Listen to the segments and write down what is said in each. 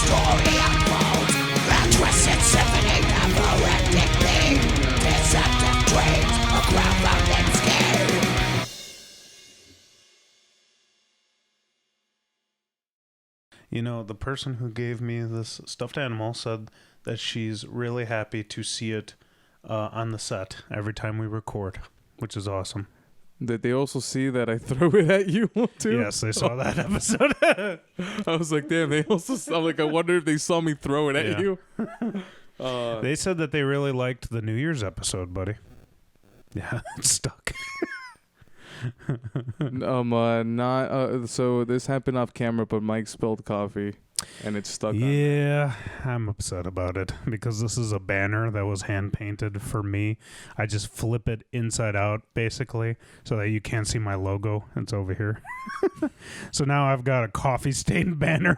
story unfolds. A twisted symphony never ending theme. Deceptive dreams, a crowdfunding scheme. You know, the person who gave me this stuffed animal said that she's really happy to see it on the set every time we record, which is awesome. Did they also see that I throw it at you too? Yes, they saw that episode. I was like, damn, they also I'm like, I wonder if they saw me throw it at you. They said that they really liked the New Year's episode, buddy. Yeah, it's stuck. So this happened off camera, but Mike spilled coffee and it's stuck on. Yeah, I'm upset about it because this is a banner that was hand painted for me. I just flip it inside out basically so that you can't see my logo. It's over here. So now I've got a coffee stained banner.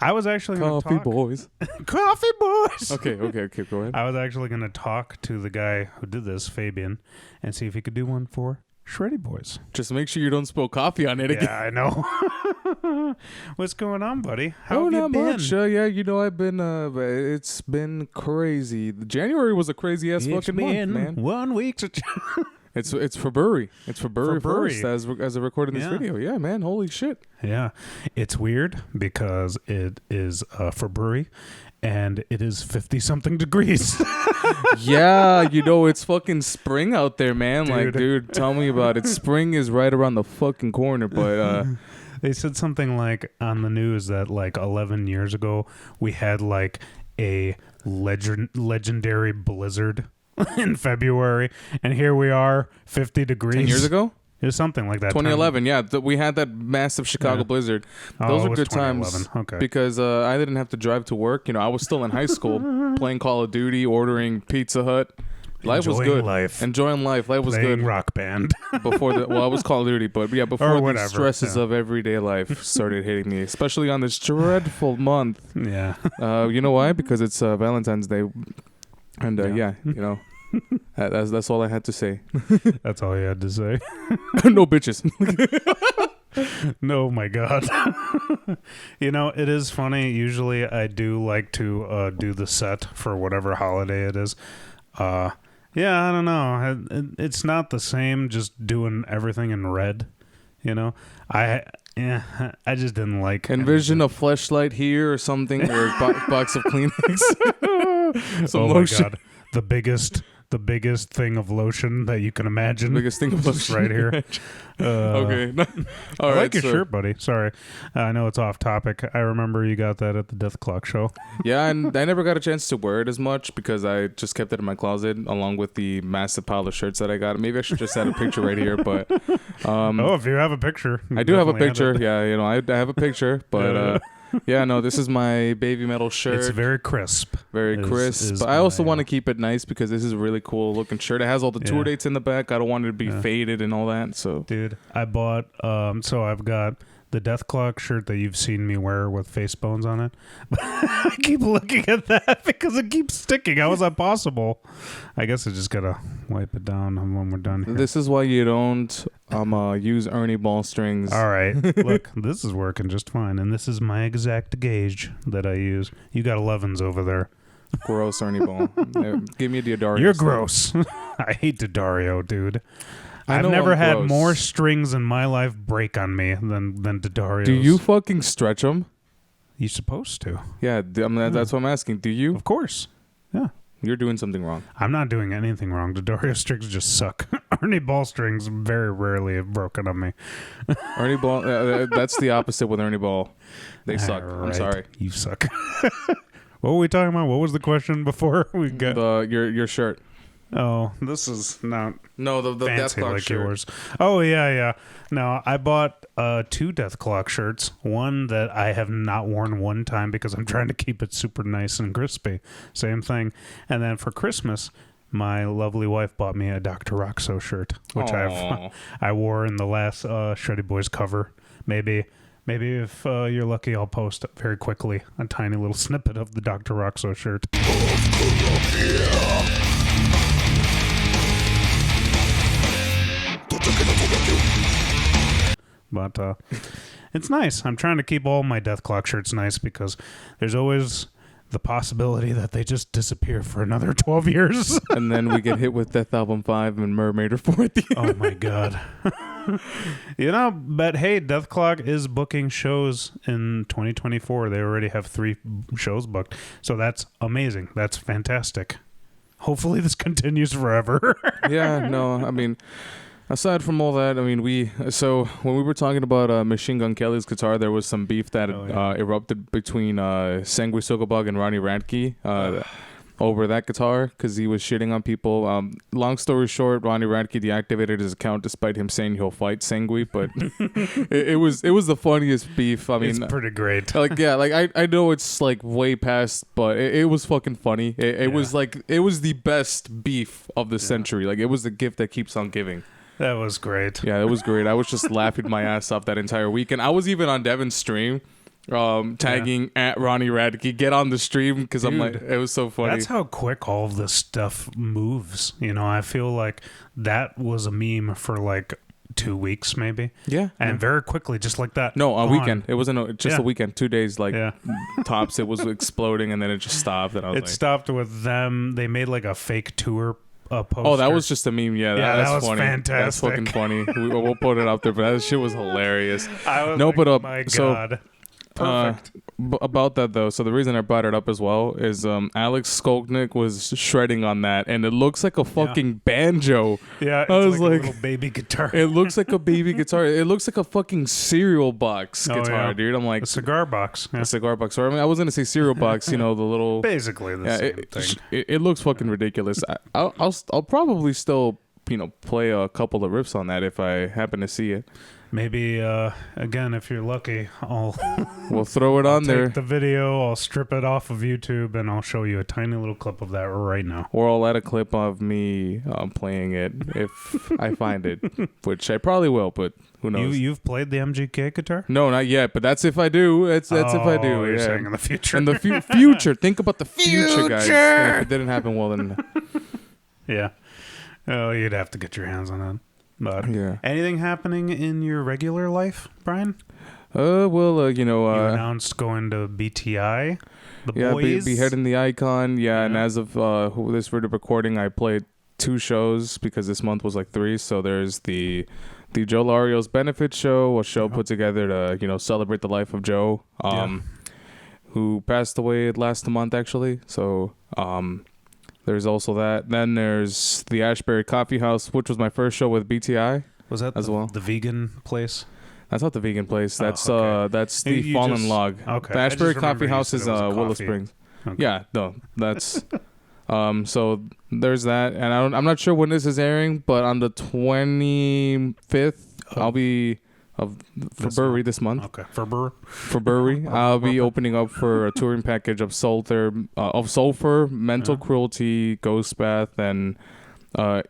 I was actually going to talk. Coffee boys. Coffee boys. Okay, go ahead. I was actually going to talk to the guy who did this, Fabian, and see if he could do one for Shreddy Bois. Just make sure you don't spill coffee on it again. Yeah, I know. What's going on, buddy? How have you not been? Much. Yeah, you know, I've been, it's been crazy. January was a crazy ass fucking month, man. 1 week. It's February. It's February February. 1st as I recorded this video. Yeah, man. Holy shit. Yeah. It's weird because it is February and it is 50-something degrees. Yeah, you know, it's fucking spring out there, man. Like, dude, tell me about it. Spring is right around the fucking corner, but... They said something like on the news that like 11 years ago, we had like a legendary blizzard in February, and here we are, 50 degrees. 10 years ago? It was something like that. 2011, yeah. We had that massive Chicago blizzard. Those were good times. Okay. Because I didn't have to drive to work. You know, I was still in high school playing Call of Duty, ordering Pizza Hut. Life was good. Enjoying life. Life was Playing good. Rock Band. Before the, well, I was Call of Duty, but yeah, before the stresses of everyday life started hitting me, especially on this dreadful month. Yeah. You know why? Because it's Valentine's Day. And yeah, you know, that's all I had to say. That's all you had to say. No bitches. No, my God. You know, it is funny. Usually I do like to do the set for whatever holiday it is. Yeah, I don't know. It's not the same just doing everything in red, you know? I just didn't like... Envision a fleshlight here or something, or a box of Kleenex. Oh lotion. My God. The biggest thing of lotion that you can imagine. Biggest thing of lotion right here. Okay. All I right, like your shirt, buddy. Sorry. I know it's off topic. I remember you got that at the Death Clock show. Yeah, and I never got a chance to wear it as much because I just kept it in my closet along with the massive pile of shirts that I got. Maybe I should just add a picture right here, but... if you have a picture. I do have a picture. Yeah, you know, I have a picture, but... Yeah, no, this is my baby metal shirt. It's very crisp. Very crisp. But I also want to keep it nice because this is a really cool looking shirt. It has all the tour dates in the back. I don't want it to be faded and all that. So, dude, I bought, so I've got the Death Clock shirt that you've seen me wear with face bones on it. I keep looking at that because it keeps sticking. How is that possible? I guess I just got to wipe it down when we're done here. This is why you don't use Ernie ball strings. All right. Look, this is working just fine. And this is my exact gauge that I use. You got 11s over there. Gross, Ernie ball. Give me a D'Addario. You're gross. I hate D'Addario, dude. I've never had more strings in my life break on me than D'Addario's. Do you fucking stretch them? You're supposed to. Yeah, that's what I'm asking. Do you? Of course. Yeah. You're doing something wrong. I'm not doing anything wrong. D'Addario strings just suck. Ernie ball strings very rarely have broken on me. Ernie ball, that's the opposite with Ernie ball. They suck. Right. I'm sorry. You suck. What were we talking about? What was the question before we got your shirt? Oh, this is not the fancy Death Clock like shirt. Yours. Oh, yeah. No, I bought 2 Death Clock shirts. One that I have not worn one time because I'm trying to keep it super nice and crispy. Same thing. And then for Christmas, my lovely wife bought me a Dr. Roxo shirt, which I wore in the last Shreddy Bois cover. Maybe if you're lucky, I'll post very quickly a tiny little snippet of the Dr. Roxo shirt. But it's nice. I'm trying to keep all my Death Clock shirts nice because there's always the possibility that they just disappear for another 12 years. And then we get hit with Death Album 5 and Mermaid 4 at the end. Oh my God. But hey, Death Clock is booking shows in 2024. They already have 3 shows booked. So that's amazing. That's fantastic. Hopefully this continues forever. Yeah, no, I mean, aside from all that, I mean, so when we were talking about Machine Gun Kelly's guitar, there was some beef that erupted between Sangui Sogobug and Ronnie Radke over that guitar because he was shitting on people. Long story short, Ronnie Radke deactivated his account despite him saying he'll fight Sangui, but it was the funniest beef. I mean, it's pretty great. I know it's like way past, but it was fucking funny. It was the best beef of the century. Like, it was the gift that keeps on giving. That was great. Yeah, it was great. I was just laughing my ass off that entire weekend. I was even on Devin's stream, tagging at Ronnie Radke, get on the stream, because I'm like, it was so funny. That's how quick all of this stuff moves. I feel like that was a meme for like 2 weeks maybe. Yeah. And very quickly, just like that. No, a weekend. It wasn't just a weekend, 2 days, tops. It was exploding, and then it just stopped. And it stopped with them. They made like a fake tour poster. Oh, that was just a meme. Yeah, that's that was funny. Fantastic. That's fucking funny. We'll put it out there, but that shit was hilarious. My God. Perfect. About that though, so the reason I brought it up as well is Alex Skolnick was shredding on that, and it looks like a fucking banjo. Yeah, I was like a little baby guitar. It looks like a baby guitar. It looks like a fucking cereal box guitar, dude. I'm like a cigar box. A cigar box. Or I mean, I was gonna say cereal box. The little basically the same thing. It looks fucking ridiculous. I'll probably still play a couple of riffs on that if I happen to see it. Maybe again, if you're lucky, we'll throw it on there. Take the video, I'll strip it off of YouTube, and I'll show you a tiny little clip of that right now. Or I'll add a clip of me playing it if I find it, which I probably will, but who knows? You've played the MGK guitar? No, not yet, but that's if I do. That's if I do. You're saying in the future. In the future. Think about the future, guys. And if it didn't happen, well then. Yeah. Oh, you'd have to get your hands on that. But anything happening in your regular life, Brian? You announced going to BTI. The boys. Be heading the Icon. Yeah, and as of this recording, I played 2 shows because this month was like 3. So there's the Joe Lario's benefit show, a show put together to celebrate the life of Joe, who passed away last month actually. So there's also that. Then there's the Ashbury Coffee House, which was my first show with BTI. Was that the vegan place? That's not the vegan place. That's that's the Fallen Log. Okay. The Ashbury Coffee House is Willow Springs. Okay. Yeah, no, that's so there's that, and I'm not sure when this is airing, but on the 25th I'll be of February this month. Okay, February. I'll be opening up for a touring package of Sulfur, Mental Cruelty, Ghost Bath, and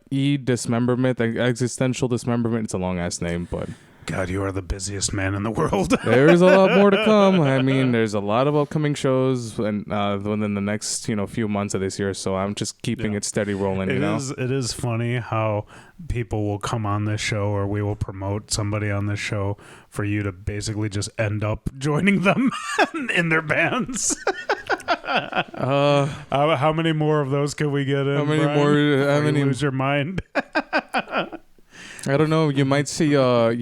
Dismemberment, Existential Dismemberment. It's a long ass name, but God, you are the busiest man in the world. There is a lot more to come. I mean, there's a lot of upcoming shows and within the next few months of this year. So I'm just keeping it steady rolling. It is funny how people will come on this show, or we will promote somebody on this show for you to basically just end up joining them in their bands. How many more of those can we get in? How many more? How many? Lose your mind. I don't know. You might see a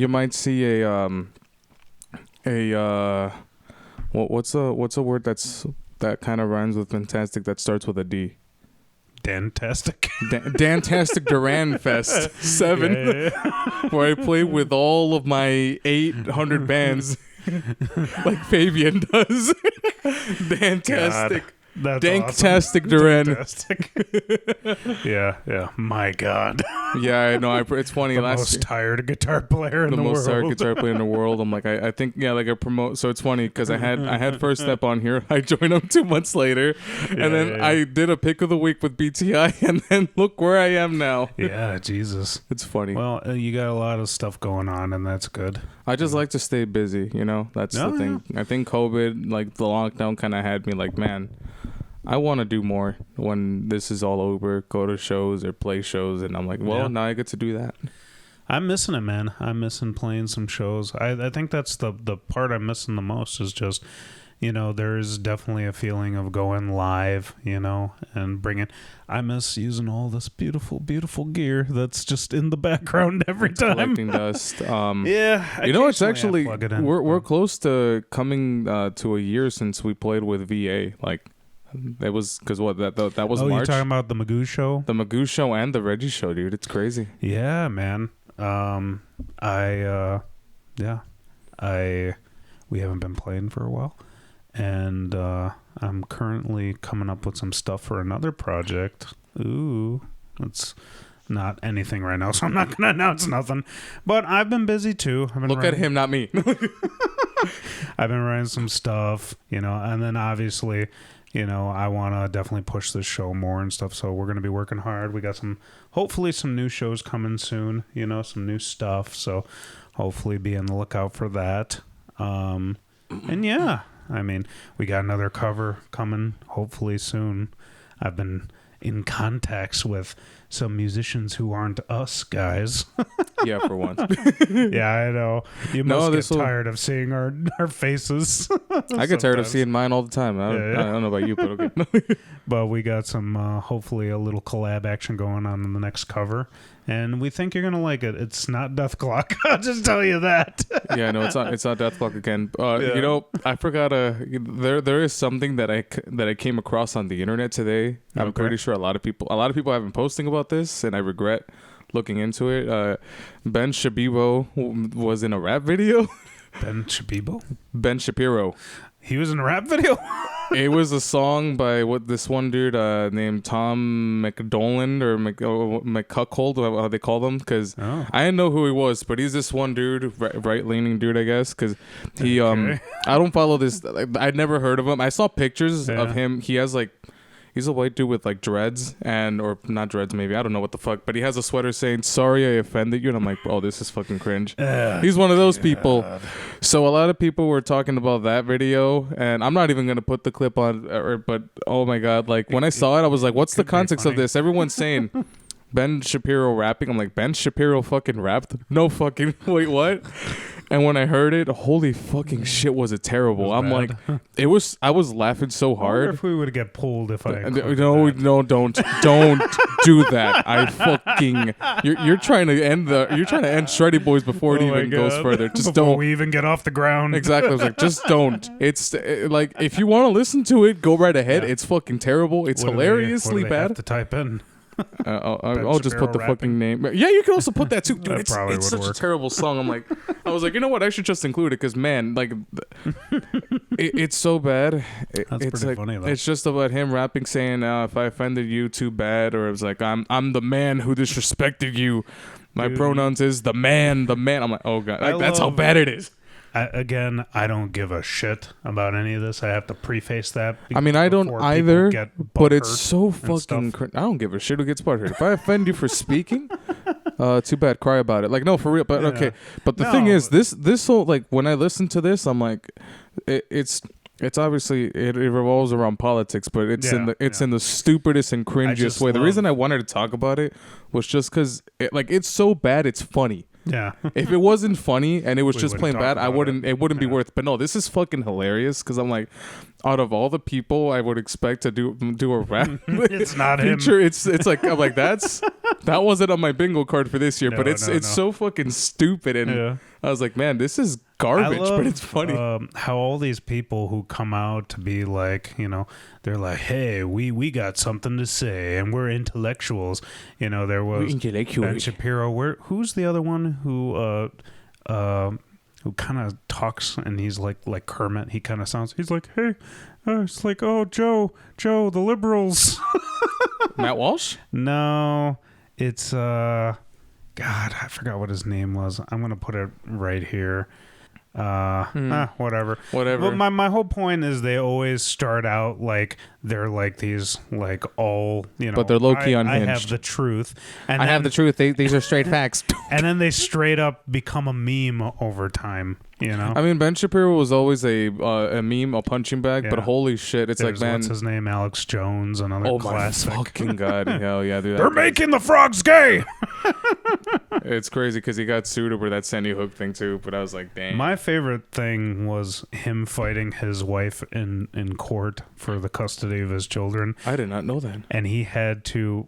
what's a word that kind of rhymes with fantastic that starts with a D. Dantastic. Dantastic Duran Fest 7, where I play with all of my 800 bands, like Fabian does. Dantastic. God. That's Danktastic Duran. Yeah. My God. Yeah, I know. It's funny. The most tired guitar player in the world. The most tired guitar player in the world. I'm like, I think, I promote. So it's funny because I had First Step on here. I joined them 2 months later, and then I did a pick of the week with BTI, and then look where I am now. Yeah, Jesus. It's funny. Well, you got a lot of stuff going on, and that's good. I just like to stay busy. That's the thing. I think COVID, like the lockdown, kind of had me like, man, I want to do more when this is all over, go to shows or play shows. And I'm like, well, now I get to do that. I'm missing it, man. I'm missing playing some shows. I think that's the part I'm missing the most is just, there's definitely a feeling of going live, and bringing. I miss using all this beautiful, beautiful gear that's just in the background every time. Collecting dust. Yeah. It's actually plug it in. we're close to coming to a year since we played with VA. Like, it was because that was March. You're talking about the Magoo show? The Magoo show and the Reggie show, dude. It's crazy. Yeah, man. We haven't been playing for a while, and I'm currently coming up with some stuff for another project. Ooh, it's not anything right now, so I'm not gonna announce nothing. But I've been busy too. Look at him, not me. I've been writing some stuff, and then obviously, I want to definitely push this show more and stuff. So we're going to be working hard. We got hopefully some new shows coming soon, some new stuff. So hopefully be on the lookout for that. And yeah, we got another cover coming hopefully soon. I've been in contacts with some musicians who aren't us guys. Yeah, for once. Yeah, I know. You must get tired of seeing our faces. I get tired of seeing mine all the time. I don't know about you, but okay. But we got some, hopefully a little collab action going on in the next cover. And we think you're going to like it. It's not Death Clock. I'll just tell you that. Yeah, no, it's not Death Clock again. I forgot, there is something that I came across on the internet today. I'm pretty sure a lot of people have been posting about this, and I regret looking into it. Ben Shapiro was in a rap video. Ben Shapiro? Ben Shapiro. He was in a rap video? It was a song by this one dude named Tom McDoland or McCuckold, how they call them, because I didn't know who he was, but he's this one dude, right-leaning dude, I guess, because he I don't follow this. I'd never heard of him. I saw pictures of him. He has he's a white dude with dreads or not dreads, maybe. I don't know what the fuck. But he has a sweater saying, "Sorry I offended you." And I'm like, oh, this is fucking cringe. He's one of those people. So a lot of people were talking about that video. And I'm not even going to put the clip on. But oh my God. When I saw it, I was like, what's the context of this? Everyone's saying Ben Shapiro rapping. I'm like, Ben Shapiro fucking rapped? No fucking. Wait, what? And when I heard it, holy fucking shit, was it terrible. I'm like, I was laughing so hard. I wonder if we would get pulled if I No, don't do that. I fucking you're trying to end Shreddy Bois before it even goes further. Just before don't. we even get off the ground. Exactly. I was like, just don't. It's if you want to listen to it, go right ahead. It's fucking terrible. It's hilariously bad. Have to type in. I'll just put the fucking name. Yeah, you can also put that too. Dude, it's such a terrible song. I was like, you know what? I should just include it because, man, it's so bad. That's pretty funny, though. It's just about him rapping, saying, "If I offended you, too bad," or it was like, "I'm the man who disrespected you. My pronouns is the man, the man." I'm like, oh God, that's how bad it is. I don't give a shit about any of this. I have to preface that. I don't either, but it's so fucking... I don't give a shit who gets butthurt. If I offend you for speaking, too bad, cry about it. No, for real, but okay. But the thing is, this whole, when I listen to this, I'm like, it's obviously, it revolves around politics, but it's in the stupidest and cringiest way. The reason I wanted to talk about it was just because, it's so bad, it's funny. Yeah. If it wasn't funny and it was just plain bad, it wouldn't be worth. But no, this is fucking hilarious because I'm like, out of all the people I would expect to do a rap, it's not him. It's like, I'm like, that wasn't on my bingo card for this year, but it's so fucking stupid. And I was like, man, this is garbage, but it's funny. How all these people who come out to be like, they're like, hey, we got something to say and we're intellectuals. There was Ben Shapiro. Who's the other one who kind of talks and he's like Kermit? He kind of sounds. He's like, hey, it's like, oh, Joe, the liberals. Matt Walsh? No, it's God, I forgot what his name was. I'm gonna put it right here. Whatever. But my whole point is they always start out like they're like these all but they're low-key unhinged. I have the truth, and I have the truth. These are straight facts. And then they straight up become a meme over time. Ben Shapiro was always a meme, a punching bag, but holy shit, it's like, man, what's his name, Alex Jones, another classic. Oh my fucking God, hell yeah, dude. They're making the frogs gay. It's crazy because he got sued over that Sandy Hook thing too. But I was like, dang. My favorite thing was him fighting his wife in court for the custody of his children. I did not know that. And he had to,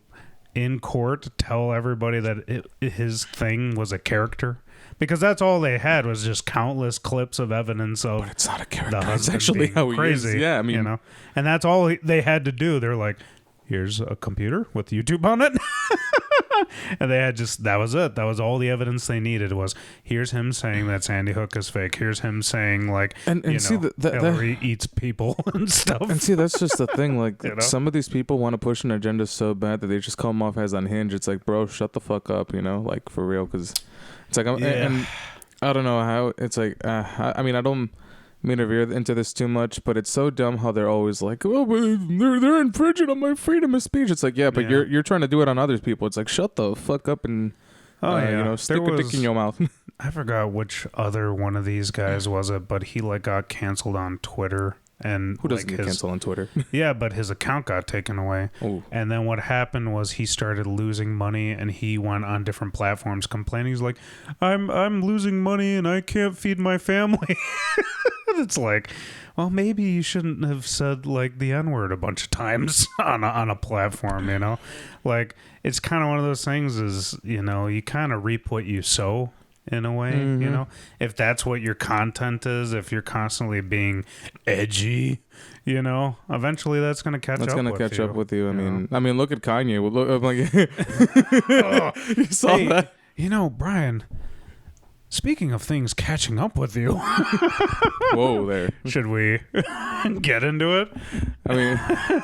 in court, tell everybody that his thing was a character. Because that's all they had was just countless clips of evidence of. But it's not a character. The It's husband actually being how he crazy. is. Yeah, I mean, you know, and that's all they had to do. They're like, "Here's a computer with YouTube on it," and they had that was it. That was all the evidence they needed. Was here's him saying that Sandy Hook is fake. Here's him saying like, and you see know, Hillary eats people and stuff. And see, that's just the thing. Like, You know? some of these people want to push an agenda so bad that they just come off as unhinged. It's like, bro, shut the fuck up, you know, like for real. Because it's like, and I don't know how it's like. I mean, I don't mean to veer into this too much, but it's so dumb how they're always like, oh, but they're infringing on my freedom of speech. It's like, yeah, but you're trying to do it on other people. It's like, shut the fuck up and you know, stick a dick in your mouth. I forgot which other one of these guys was it, but he like got canceled on Twitter. And who doesn't like get canceled on Twitter? Yeah, but his account got taken away. Ooh. And then what happened was he started losing money, and he went on different platforms complaining. He's like, I'm losing money and I can't feed my family. It's like, well, maybe you shouldn't have said like the N-word a bunch of times on a platform, you know? Like, it's kind of one of those things is, you know, you kind of reap what you sow. In a way, you know, if that's what your content is, if you're constantly being edgy, you know, eventually that's going to catch up. That's going to catch up with you. I mean, look at Kanye. Look, I'm like, you saw that. You know, Brian. Speaking of things catching up with you, whoa, there. Should we get into it? I mean,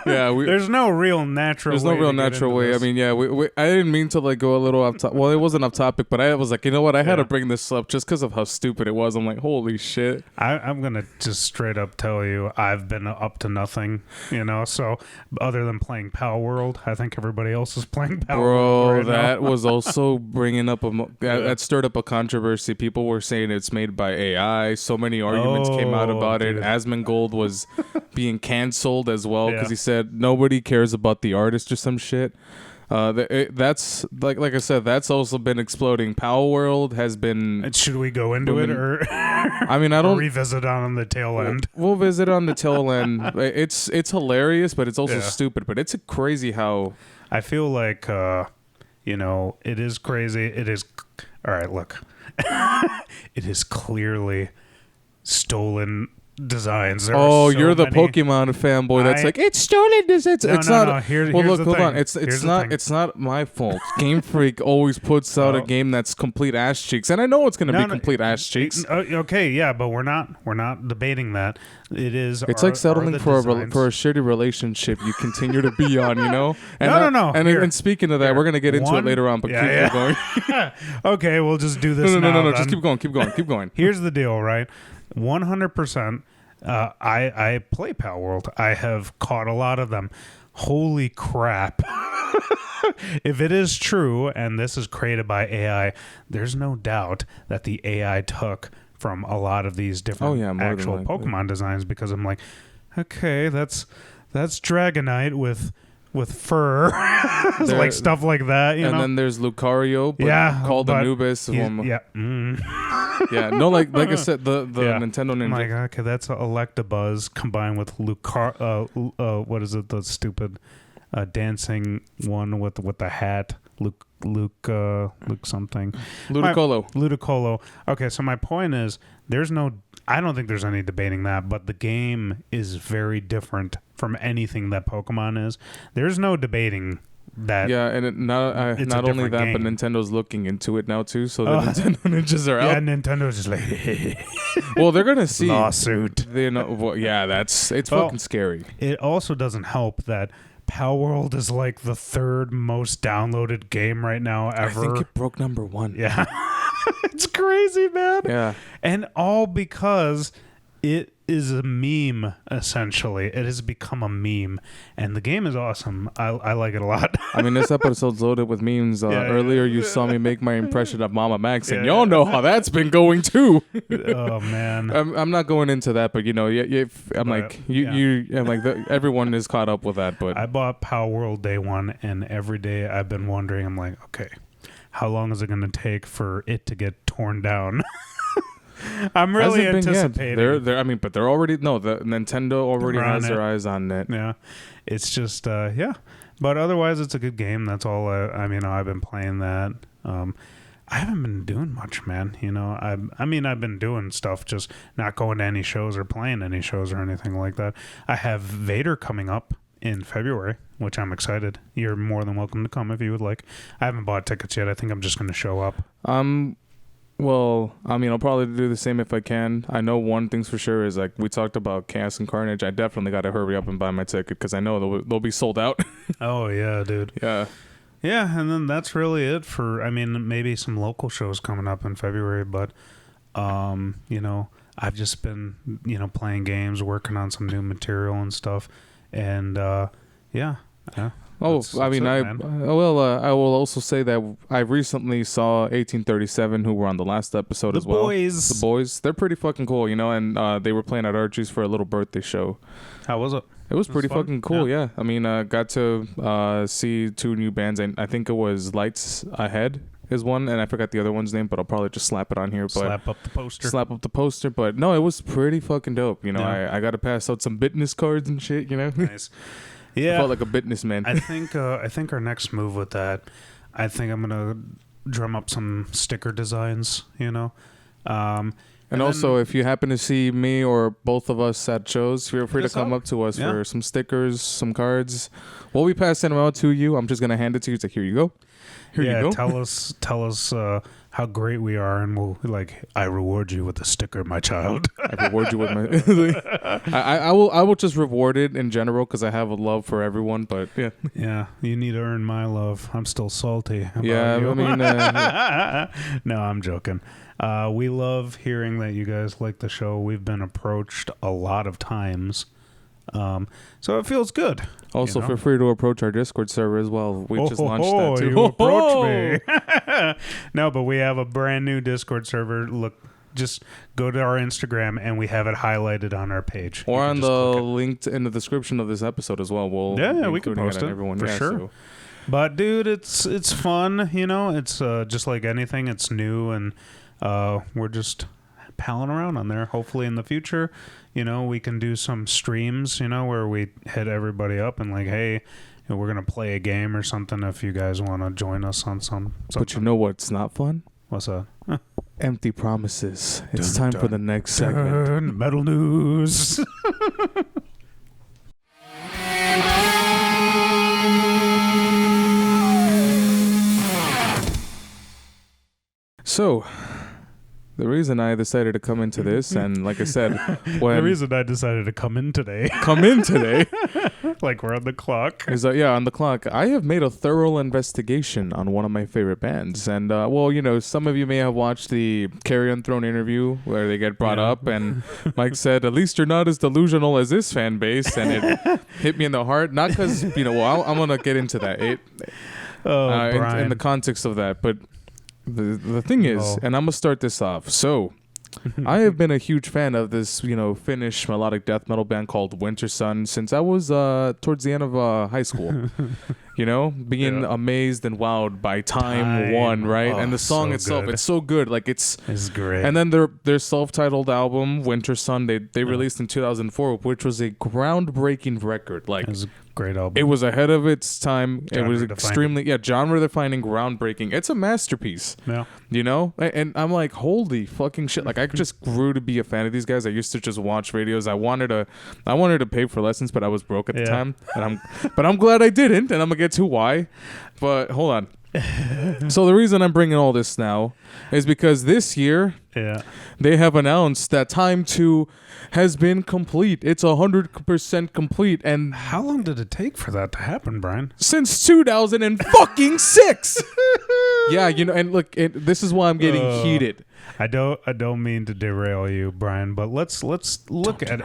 yeah, there's no real natural. There's no real natural way. This. I mean, yeah, I didn't mean to like go a little off top. Well, it wasn't off topic, but I was like, you know what? I had to bring this up just because of how stupid it was. I'm like, holy shit. I'm gonna just straight up tell you, I've been up to nothing, you know. So other than playing Pal World, I think everybody else is playing Pal World. Bro, that was also bringing up that stirred up a controversy. People were saying it's made by AI. So many arguments came out about it. Asmongold was being canceled as well because he said nobody cares about the artist or some shit. That's like I said, that's also been exploding. Pal World has been. Should we go into it or? I mean, I don't revisit on the tail end. We'll visit on the tail end. It's hilarious, but it's also stupid. But it's crazy how. I feel like you know, it is crazy. It is. All right, look. It is clearly stolen designs. You're the Pokemon fanboy that's like, it's stolen designs. It's not. No. Here's hold on. It's not my fault. Game Freak always puts out a game that's complete ass cheeks, and I know it's going to be complete ass cheeks. Okay, yeah, but we're not debating that. It is. It's like settling for a shitty relationship you continue to be on, you know. And no. And speaking of that, we're gonna get into it later on. But keep going. Okay, we'll just do this. No. Just keep going. Here's the deal, right? 100%. I play Pal World. I have caught a lot of them. Holy crap. If it is true, and this is created by AI, there's no doubt that the AI took from a lot of these different actual Pokemon designs, because I'm like, okay, that's Dragonite with fur, like stuff like that, you know? And then there's Lucario, called Anubis. Yeah, no, like I said, the Nintendo Ninja. I'm like, okay, that's Electabuzz combined with what is it? The stupid dancing one with the hat, Luke something. Ludicolo. Okay, so my point is, I don't think there's any debating that, but the game is very different from anything that Pokemon is. There's no debating that. Yeah, and not only that, game. but Nintendo's looking into it now too, so the Nintendo Ninjas are out. Yeah, Nintendo's just like, well, they're gonna see lawsuit. It's fucking scary. It also doesn't help that Pal World is like the third most downloaded game right now ever. I think it broke number 1. Yeah. It's crazy, man. Yeah. And all because it is a meme, essentially. It has become a meme. And the game is awesome. I like it a lot. I mean, this episode's loaded with memes. Earlier, you saw me make my impression of Mama Max, and y'all know how that's been going, too. Oh, man. I'm not going into that, but, you know, everyone is caught up with that. But I bought Pal World day one, and every day I've been wondering, I'm like, okay, how long is it going to take for it to get torn down? I'm really anticipating. But they're already the Nintendo already has their eyes on it. Yeah, it's just yeah. But otherwise, it's a good game. That's all. I've been playing that. I haven't been doing much, man. I've been doing stuff, just not going to any shows or playing any shows or anything like that. I have Vader coming up in February, which I'm excited. You're more than welcome to come if you would like. I haven't bought tickets yet. I think I'm just going to show up. Well, I'll probably do the same if I can. I know one thing's for sure is, like, we talked about Chaos and Carnage. I definitely got to hurry up and buy my ticket because I know they'll be sold out. Oh, yeah, dude. Yeah. Yeah, and then that's really it for, maybe some local shows coming up in February, but, I've just been, playing games, working on some new material and stuff, and, yeah. I will also say that I recently saw 1837, who were on the last episode as well. The boys, they're pretty fucking cool, and they were playing at Archie's for a little birthday show. How was it? It was pretty fucking cool, yeah. Got to see 2 new bands, and I think it was Lights Ahead is one, and I forgot the other one's name, but I'll probably just slap it on here. But slap up the poster. But no, it was pretty fucking dope. I got to pass out some business cards and shit. Nice. Yeah, I felt like a businessman. I think our next move with that, I think I'm gonna drum up some sticker designs. And also, if you happen to see me or both of us at shows, feel free to come up to us for some stickers, some cards. We'll be passing them out to you. I'm just gonna hand it to you. It's like, here you go. Here you go. Tell us how great we are, and we'll I reward you with a sticker, my child. I reward you with my. I will just reward it in general because I have a love for everyone. But yeah. Yeah, you need to earn my love. I'm still salty. About you. No, I'm joking. We love hearing that you guys like the show. We've been approached a lot of times. So it feels good. Also, feel free to approach our Discord server as well. We just launched that too. You approach me. No, but we have a brand new Discord server. Look, just go to our Instagram and we have it highlighted on our page. Or on the link in the description of this episode as well. We can post it for sure. So. But dude, it's fun. It's just like anything. It's new, and we're just palling around on there. Hopefully in the future, we can do some streams, where we hit everybody up and hey, we're going to play a game or something if you guys want to join us on something. But you know what's not fun? What's that? Empty promises. It's time for the next segment. Metal news. So, the reason I decided to come into this, and like I said, the reason I decided to come in today, like we're on the clock, is on the clock. I have made a thorough investigation on one of my favorite bands, and some of you may have watched the Carry On Throne interview where they get brought up, and Mike said, "At least you're not as delusional as this fan base," and it hit me in the heart. Not because I'm gonna get into that. In the context of that, but. The thing is, and I'm going to start this off. So, I have been a huge fan of this, Finnish melodic death metal band called Winter Sun since I was towards the end of high school. Being amazed and wowed by Time 1, right? And the song itself, it's so good. It's great. And then their self-titled album, Winter Sun, they released in 2004, which was a groundbreaking record. It was a great album. It was ahead of its time. It was extremely, genre-defining, groundbreaking. It's a masterpiece. Yeah. And I'm like, holy fucking shit. I just grew to be a fan of these guys. I used to just watch videos. I wanted to pay for lessons, but I was broke at the time. But I'm glad I didn't, and I'm gonna get to why. But hold on. So the reason I'm bringing all this now is because this year they have announced that Time 2 has been complete. It's 100% complete. And how long did it take for that to happen, Brian? Since 2006. Yeah, and look, this is why I'm getting heated. I don't mean to derail you, Brian, but let's look at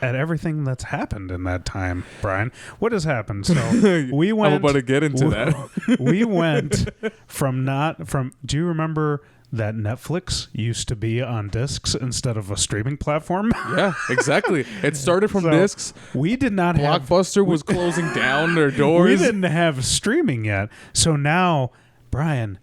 everything that's happened in that time, Brian. What has happened? So we went. I'm about to get into that. We went from. Do you remember that Netflix used to be on discs instead of a streaming platform? Yeah, exactly. It started from discs. We did not have. Blockbuster was closing down their doors. We didn't have streaming yet, so now. Brian,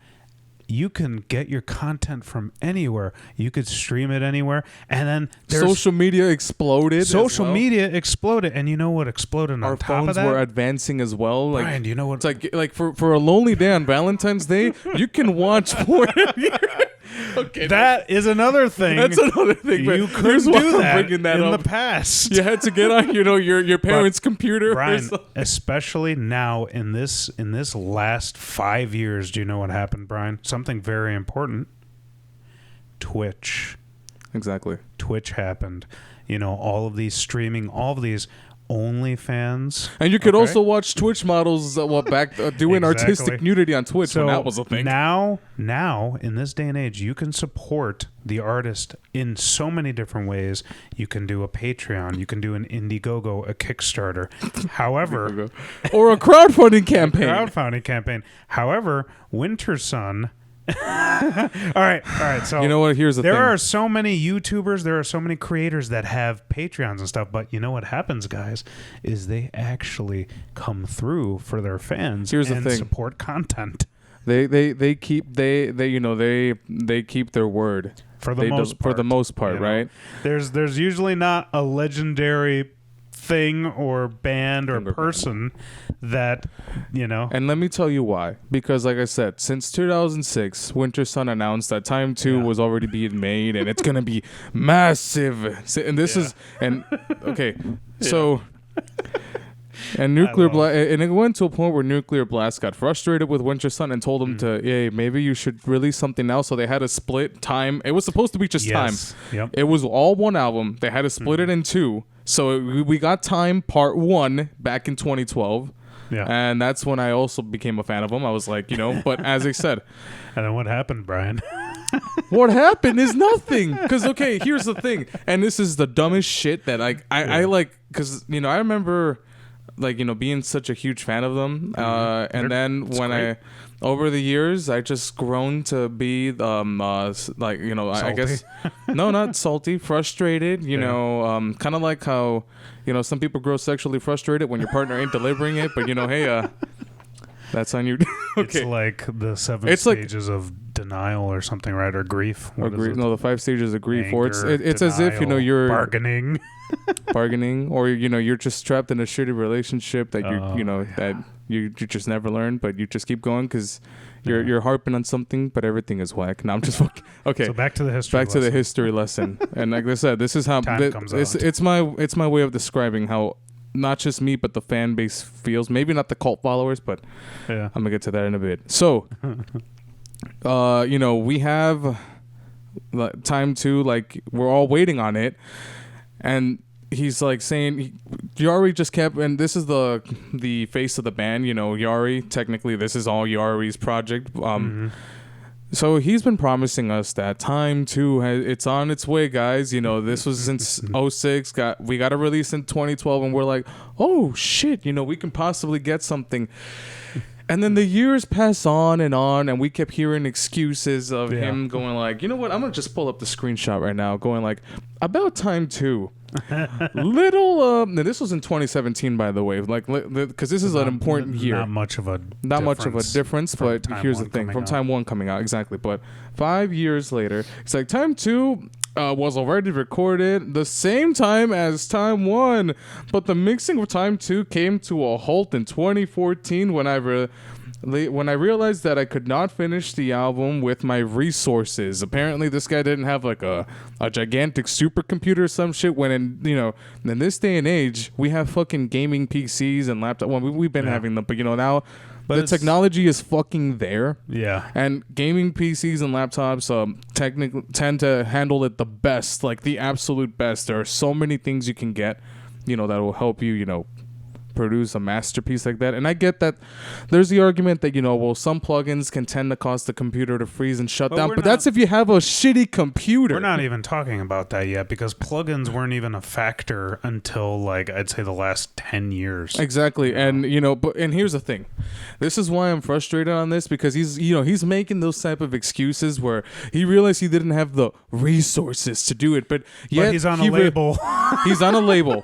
you can get your content from anywhere. You could stream it anywhere. And then social media exploded. Social media exploded. And you know what exploded Our on top of phones that? were advancing as well. Like, Brian, do you know what? It's like for a lonely day on Valentine's Day, you can watch porn. Okay, that is another thing. That's another thing. But You couldn't do that in the past. You had to get on, your parents' computer. Brian, especially now in this last 5 years, do you know what happened, Brian? Something very important. Twitch. Exactly. Twitch happened. All of these streaming, all of these OnlyFans. And you could also watch Twitch models doing artistic nudity on Twitch when that was a thing. Now, in this day and age, you can support the artist in so many different ways. You can do a Patreon. You can do an Indiegogo, a Kickstarter. However... or a crowdfunding campaign. However, Winter Sun... all right. So you know what? Here's the thing. There are so many YouTubers, there are so many creators that have Patreons and stuff. But you know what happens, guys, is they actually come through for their fans. Here's the thing. Support content. They keep their word for the most part, right? There's usually not a legendary thing or band or person that And let me tell you why. Because like I said, since 2006, Winter Sun announced that Time 2 was already being made and it's gonna be massive. And this is okay. So and and it went to a point where Nuclear Blast got frustrated with Winter Sun and told him to, hey, maybe you should release something else. So they had to split Time. It was supposed to be just Time. Yep. It was all one album. They had to split it in two. So we got Time Part 1 back in 2012. Yeah. And that's when I also became a fan of them. I was like, but as I said. And then what happened, Brian? What happened is nothing. Because, okay, here's the thing. And this is the dumbest shit that I like. Because, I remember, being such a huge fan of them. And then when great. Over the years, I just grown to be, I guess, no, not salty, frustrated, kind of like how, some people grow sexually frustrated when your partner ain't delivering it, but, hey, that's on you. Okay. It's like the 7 stages of denial or something, right? Or grief. No, the 5 stages of grief. Anger, or it's as if, you're bargaining, or, you're just trapped in a shitty relationship that that you just never learn, but you just keep going because you're harping on something, but everything is whack. No, I'm just okay. So back to the history lesson. And like I said, this is how it's my way of describing how not just me but the fan base feels. Maybe not the cult followers, but I'm gonna get to that in a bit. So, we have Time 2. Like we're all waiting on it, and he's like saying Yari just kept, and this is the face of the band, Yari, technically this is all Yari's project. So he's been promising us that Time 2 it's on its way, guys. This was since 06, we got a release in 2012, and we're like, oh shit, we can possibly get something. And then the years pass on, and we kept hearing excuses of him going like, you know what, I'm gonna just pull up the screenshot right now, going like, about Time 2. This was in 2017, by the way, because this is an important year. Not much of a difference, but here's the thing: from Time 1 coming out, exactly. But 5 years later, it's like Time 2 was already recorded the same time as Time 1, but the mixing of Time 2 came to a halt in 2014 when I realized that I could not finish the album with my resources. Apparently, this guy didn't have like a gigantic supercomputer or some shit. When in this day and age, we have fucking gaming PCs and laptops. Well, we've been having them, but now. But the technology is fucking there. Yeah. And gaming PCs and laptops technically tend to handle it the best, like the absolute best. There are so many things you can get, that will help you, produce a masterpiece like that. And I get that there's the argument that some plugins can tend to cause the computer to freeze and shut down, but that's if you have a shitty computer. We're not even talking about that yet, because plugins weren't even a factor until I'd say the last 10 years. Exactly. And and here's the thing, this is why I'm frustrated on this, because he's making those type of excuses where he realized he didn't have the resources to do it, but yet he's on a label. He's on a label.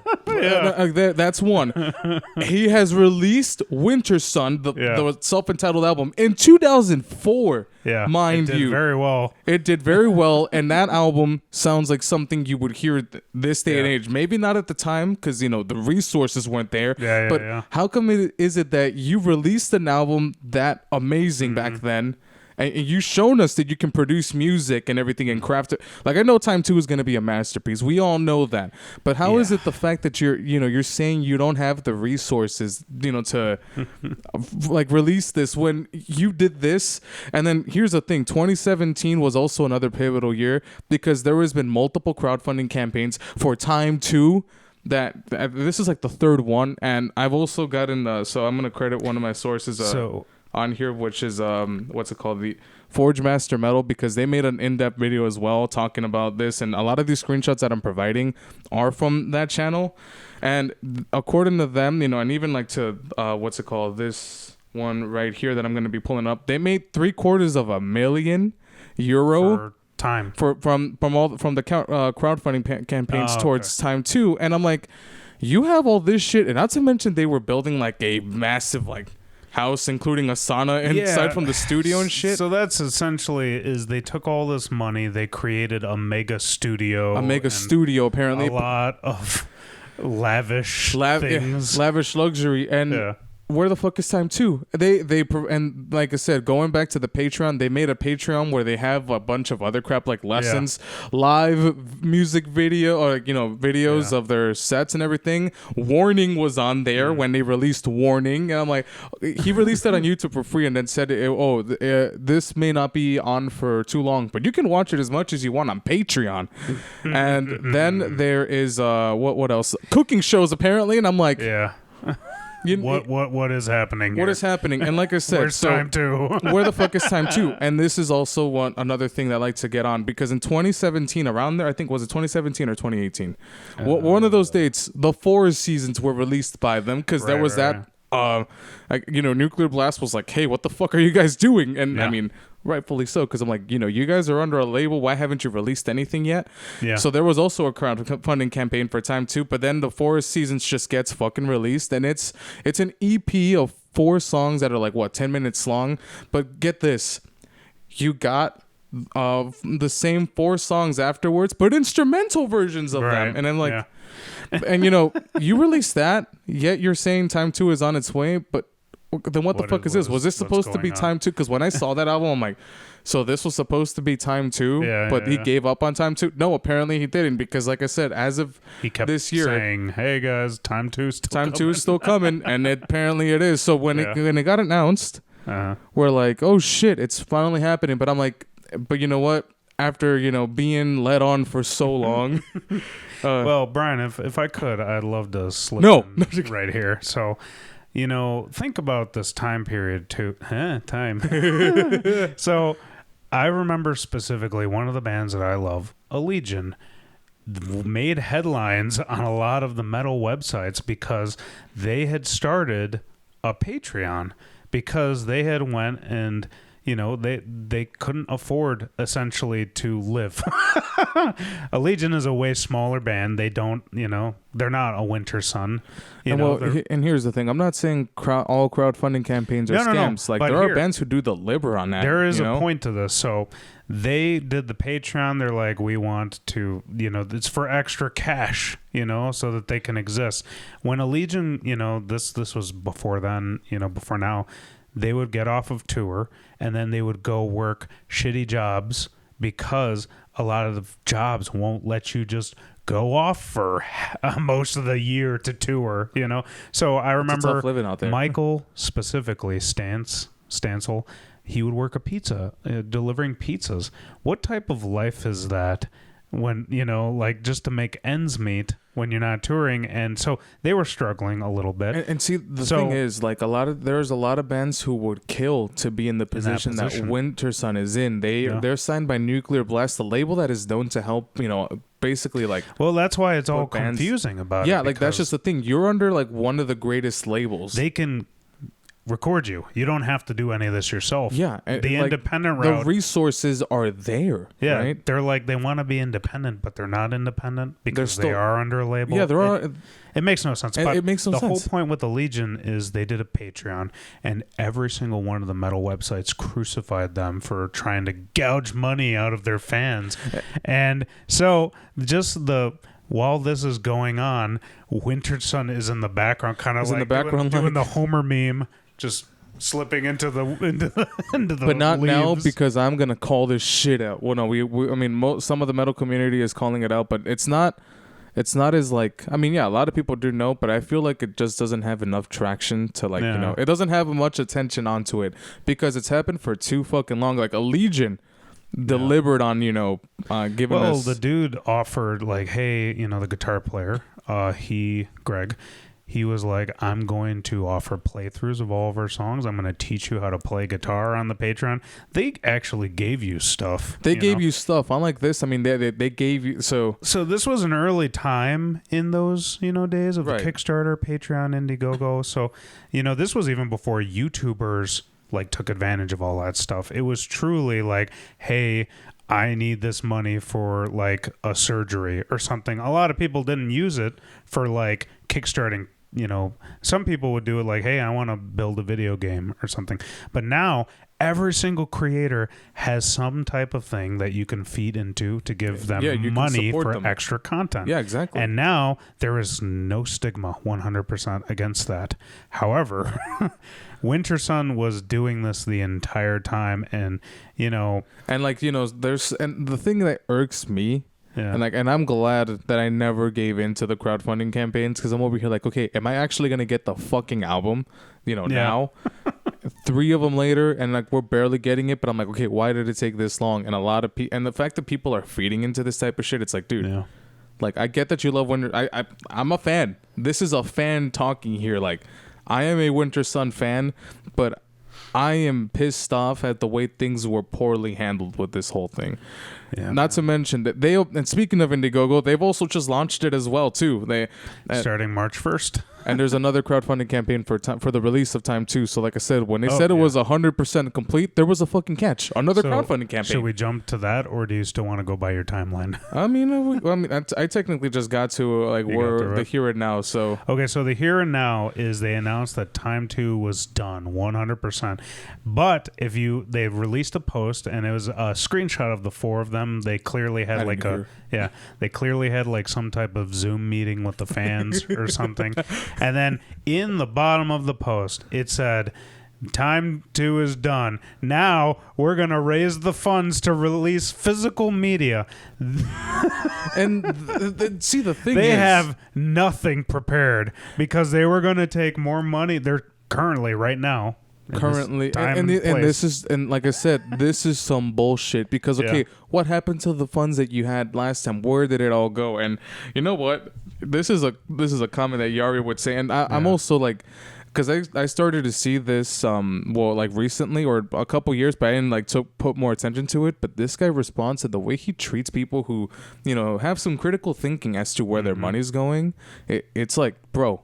That's one. He has released Winter Sun, the self-entitled album, in 2004. Yeah, mind it did you, very well. It did very well, and that album sounds like something you would hear this day and age. Maybe not at the time because the resources weren't there. But how come is it that you released an album that amazing back then? And you've shown us that you can produce music and everything and craft it. Like, I know Time 2 is going to be a masterpiece. We all know that. But how is it the fact that you're saying you don't have the resources, to like release this when you did this? And then here's the thing. 2017 was also another pivotal year because there has been multiple crowdfunding campaigns for Time 2. That this is like the third one. And I've also gotten, so I'm going to credit one of my sources. On here, which is what's it called, the Forge Master Metal, because they made an in-depth video as well talking about this, and a lot of these screenshots that I'm providing are from that channel. And according to them, and even like to what's it called, this one right here that I'm going to be pulling up, they made €750,000 for Time from the crowdfunding campaigns towards Time 2. And I'm like, you have all this shit, and not to mention they were building like a massive house, including a sauna inside from the studio and shit. So that's essentially they took all this money, they created a mega studio. Apparently. A lot of lavish things. Lavish luxury. And where the fuck is Time 2? And like I said, going back to the Patreon, they made a Patreon where they have a bunch of other crap like lessons, live music video, or videos of their sets and everything. Warning was on there when they released Warning, and I'm like, he released that on YouTube for free and then said, this may not be on for too long, but you can watch it as much as you want on Patreon. And then there is what else? Cooking shows apparently, and I'm like, what is happening here? What is happening? And like I said, where's Time 2? Where the fuck is Time 2? And this is also another thing that I like to get on, because in 2017, around there, I think, was it 2017 or 2018? One of those dates, the 4 seasons were released by them, because there was that. Nuclear Blast was like, hey, what the fuck are you guys doing? And I mean, rightfully so, because I'm like, you guys are under a label. Why haven't you released anything yet? Yeah. So there was also a crowdfunding campaign for Time 2, but then the 4 seasons just gets fucking released, and it's an EP of 4 songs that are like 10 minutes long. But get this, you got the same 4 songs afterwards, but instrumental versions of them, and I'm like. And you released that, yet you're saying Time 2 is on its way, but then what the fuck is this? Was this supposed to be Time 2? Because when I saw that album, I'm like, so this was supposed to be Time 2, but he gave up on Time 2? No, apparently he didn't, because like I said, as of this year, saying, hey guys, Time 2 is still coming, and apparently it is. So when it got announced, we're like, oh shit, it's finally happening. But I'm like, but you know what? After being led on for so long. Well, Brian, if I could, I'd love to slip in right here. So, think about this time period too. Time. So, I remember specifically one of the bands that I love, Allegiant, made headlines on a lot of the metal websites because they had started a Patreon, because they had went and they couldn't afford essentially to live. Allegiant is a way smaller band. They don't, they're not a Winter Sun. And here's the thing. I'm not saying all crowdfunding campaigns are scams. No. Like, there are bands who do the liver on that. There is a point to this. So they did the Patreon. They're like, we want to, it's for extra cash, so that they can exist. When Allegiant, this was before then, before now, they would get off of tour and then they would go work shitty jobs, because a lot of the jobs won't let you just go off for most of the year to tour, So I remember tough living out there. Michael specifically, Stansel, he would work a pizza, delivering pizzas. What type of life is that when, just to make ends meet when you're not touring? And so they were struggling a little bit. And see, the thing is, there's a lot of bands who would kill to be in the position that Winter Sun is in. They're signed by Nuclear Blast, the label that is known to help, basically well, that's why it's all confusing about it. Yeah, like that's just the thing. You're under one of the greatest labels. They can record you. You don't have to do any of this yourself. Yeah, the like, independent route. The resources are there. Yeah, right? they're like they want to be independent, but they're not independent because they are under a label. Yeah, there are. It makes no sense. But it makes no sense. The whole point with the Legion is they did a Patreon, and every single one of the metal websites crucified them for trying to gouge money out of their fans. And so while this is going on, Winter Sun is in the background, kind of like in the background doing the Homer meme, just slipping into the but not leaves. now, because I'm gonna call this shit out. Well, no, I mean, some of the metal community is calling it out, but it's not as like, I mean, yeah, a lot of people do know, but I feel like it just doesn't have enough traction to like, it doesn't have much attention onto it because it's happened for too fucking long. Like a Legion delivered on, giving us. Well, the dude offered like, hey, the guitar player, Greg, he was like, I'm going to offer playthroughs of all of our songs. I'm going to teach you how to play guitar on the Patreon. They actually gave you stuff. They gave you stuff. Unlike this, I mean, they gave you so this was an early time in those days of Kickstarter, Patreon, Indiegogo. So this was even before YouTubers like took advantage of all that stuff. It was truly like, hey, I need this money for like a surgery or something. A lot of people didn't use it for like kickstarting. Some people would do it like, hey, I want to build a video game or something. But now every single creator has some type of thing that you can feed into to give them money for extra content. Yeah, exactly. And now there is no stigma 100% against that. However, Winter Sun was doing this the entire time, and there's the thing that irks me. Yeah. And I'm glad that I never gave in to the crowdfunding campaigns, because I'm over here like, okay, am I actually gonna get the fucking album? Now, 3 of them later, and like we're barely getting it, but I'm like, okay, why did it take this long? And a lot of people, and the fact that people are feeding into this type of shit, it's like, dude, like I get that you love Winter. I'm a fan. This is a fan talking here. Like, I am a Winter Sun fan, but I am pissed off at the way things were poorly handled with this whole thing. Yeah, Not to mention that and speaking of Indiegogo, they've also just launched it as well too. Starting March 1st. And there's another crowdfunding campaign for the release of Time 2. So like I said, when they said it was 100% complete, there was a fucking catch. Another crowdfunding campaign. Should we jump to that, or do you still want to go by your timeline? I mean, I technically just got to the here and now. So okay, so the here and now is they announced that Time 2 was done 100%. But they released a post, and it was a screenshot of the 4 of them. They clearly had they clearly had like some type of Zoom meeting with the fans or something. And then in the bottom of the post, it said, Time 2 is done. Now we're going to raise the funds to release physical media. And see, the thing they have nothing prepared because they were going to take more money. They're currently right now. And this is, and like I said, this is some bullshit because what happened to the funds that you had last time? Where did it all go? And you know what? This is a comment that Yari would say, and I'm also like, because I started to see this like recently or a couple years, but I didn't put more attention to it. But this guy responds to the way he treats people who have some critical thinking as to where their money's going. It's like, bro,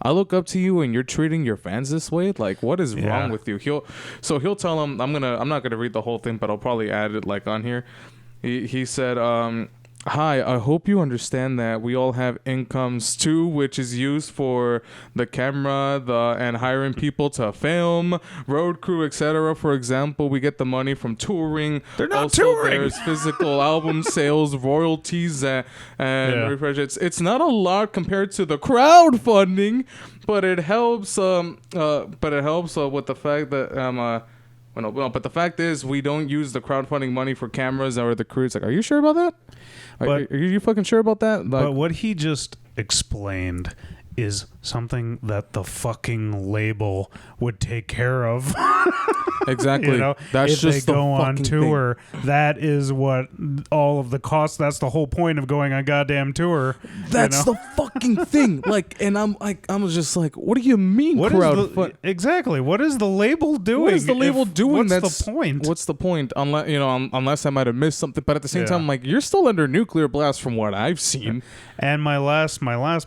I look up to you and you're treating your fans this way. Like, what is wrong with you? He'll tell them, I'm not gonna read the whole thing, but I'll probably add it like on here. He said, hi, I hope you understand that we all have incomes too, which is used for the camera, and hiring people to film, road crew, etc. For example, we get the money from touring. They're not touring. There's physical album sales, royalties, and refresh. It's not a lot compared to the crowdfunding, but it helps. With the fact that but the fact is, we don't use the crowdfunding money for cameras or the crew. It's like, are you sure about that? Are you fucking sure about that? Like, but what he just explained is something that the fucking label would take care of. Exactly. That's if just they go on tour, that is what all of the costs. That's the whole point of going on goddamn tour. That's the fucking thing. Like, and I'm just like, what do you mean exactly? What is the label doing? What is the label doing? What's the point? What's the point? Unless I might have missed something. But at the same time, I'm like, you're still under nuclear blast from what I've seen. And my last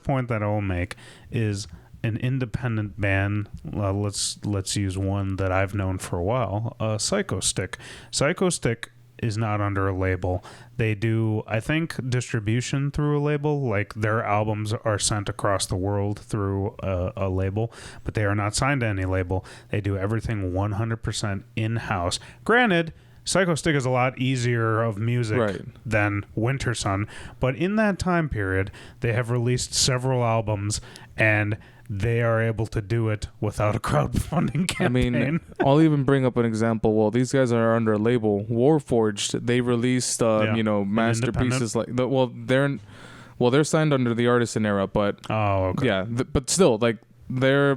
point that I will make is an independent band, let's use one that I've known for a while, Psycho Stick. Psycho Stick is not under a label. They do, I think, distribution through a label. Like, their albums are sent across the world through a label, but they are not signed to any label. They do everything 100% in-house. Granted, Psycho Stick is a lot easier of music than Winter Sun, but in that time period, they have released several albums, and they are able to do it without a crowdfunding campaign. I mean, I'll even bring up an example. Well, these guys are under a label, Warforged. They released, masterpieces like they're signed under the Artisan era, but but still, like they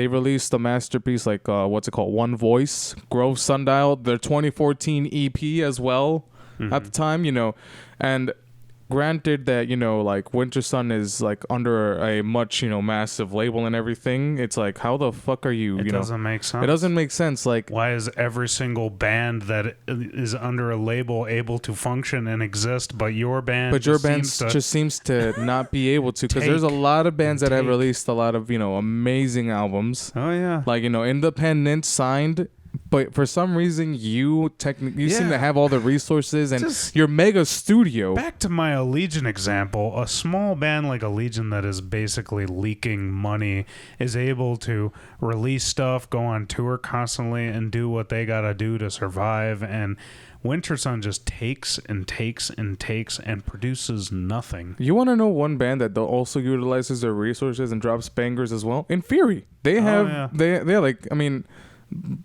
released a masterpiece like what's it called, One Voice, Grove Sundial, their 2014 EP as well at the time, and. Granted that, like Winter Sun is like under a much, massive label and everything. It's like, how the fuck are you? It doesn't make sense. It doesn't make sense. Like, why is every single band that is under a label able to function and exist, but your band just seems to not be able to? Because there's a lot of bands that have released a lot of, amazing albums. Oh yeah. Like, independent, signed. But for some reason, you seem to have all the resources and your mega studio. Back to my Allegiant example, a small band like Allegiant that is basically leaking money is able to release stuff, go on tour constantly, and do what they gotta do to survive. And Winter Sun just takes and takes and takes and produces nothing. You want to know one band that also utilizes their resources and drops bangers as well? In Fury, they have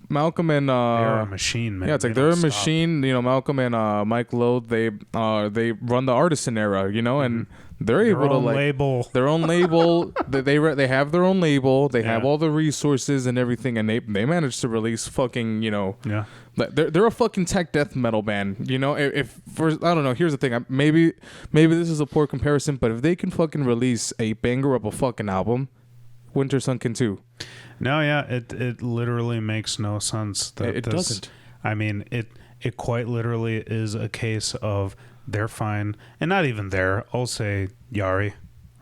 Malcolm and they're a machine, man. Yeah, it's like they're a machine. Malcolm and Mike Lode, they run the Artisan era, and they're able to label. Their own label. they have their own label. They have all the resources and everything, and they managed to release fucking They're a fucking tech death metal band. I don't know. Here's the thing. Maybe this is a poor comparison, but if they can fucking release a banger of a fucking album, Winter Sun can too. No, yeah, it literally makes no sense. It doesn't. I mean, it quite literally is a case of they're fine, and not even there. I'll say Yari,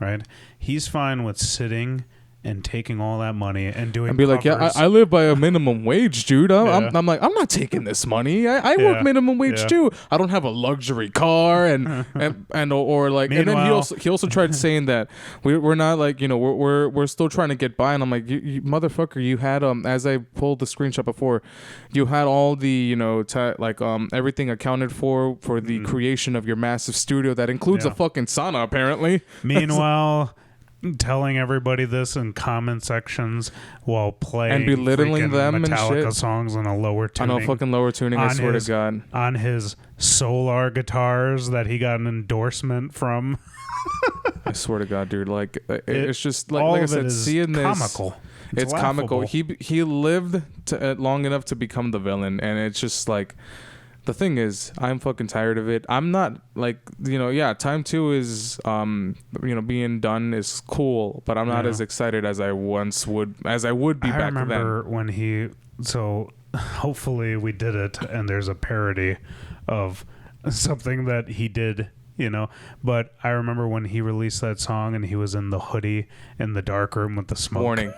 right? He's fine with sitting and taking all that money and doing and be covers. Like, I live by a minimum wage, dude. I'm like, I'm not taking this money. I work minimum wage too. I don't have a luxury car and then he also tried saying that we're not like, we're still trying to get by, and I'm like, you motherfucker, you had as I pulled the screenshot before, you had all the everything accounted for the creation of your massive studio that includes a fucking sauna apparently. Meanwhile, telling everybody this in comment sections while playing and belittling them Metallica and shit. Songs on a lower tuning. I know, fucking lower tuning. I swear to God. On his Solar guitars that he got an endorsement from. I swear to God, dude. Like it's just like I said, seeing this comical. It's comical. He lived long enough to become the villain, and it's just like. The thing is, I'm fucking tired of it. I'm not like, Time 2 is, being done is cool, but I'm not as excited as I would be back then. I remember when so hopefully we did it and there's a parody of something that he did, but I remember when he released that song and he was in the hoodie in the dark room with the smoke. Warning.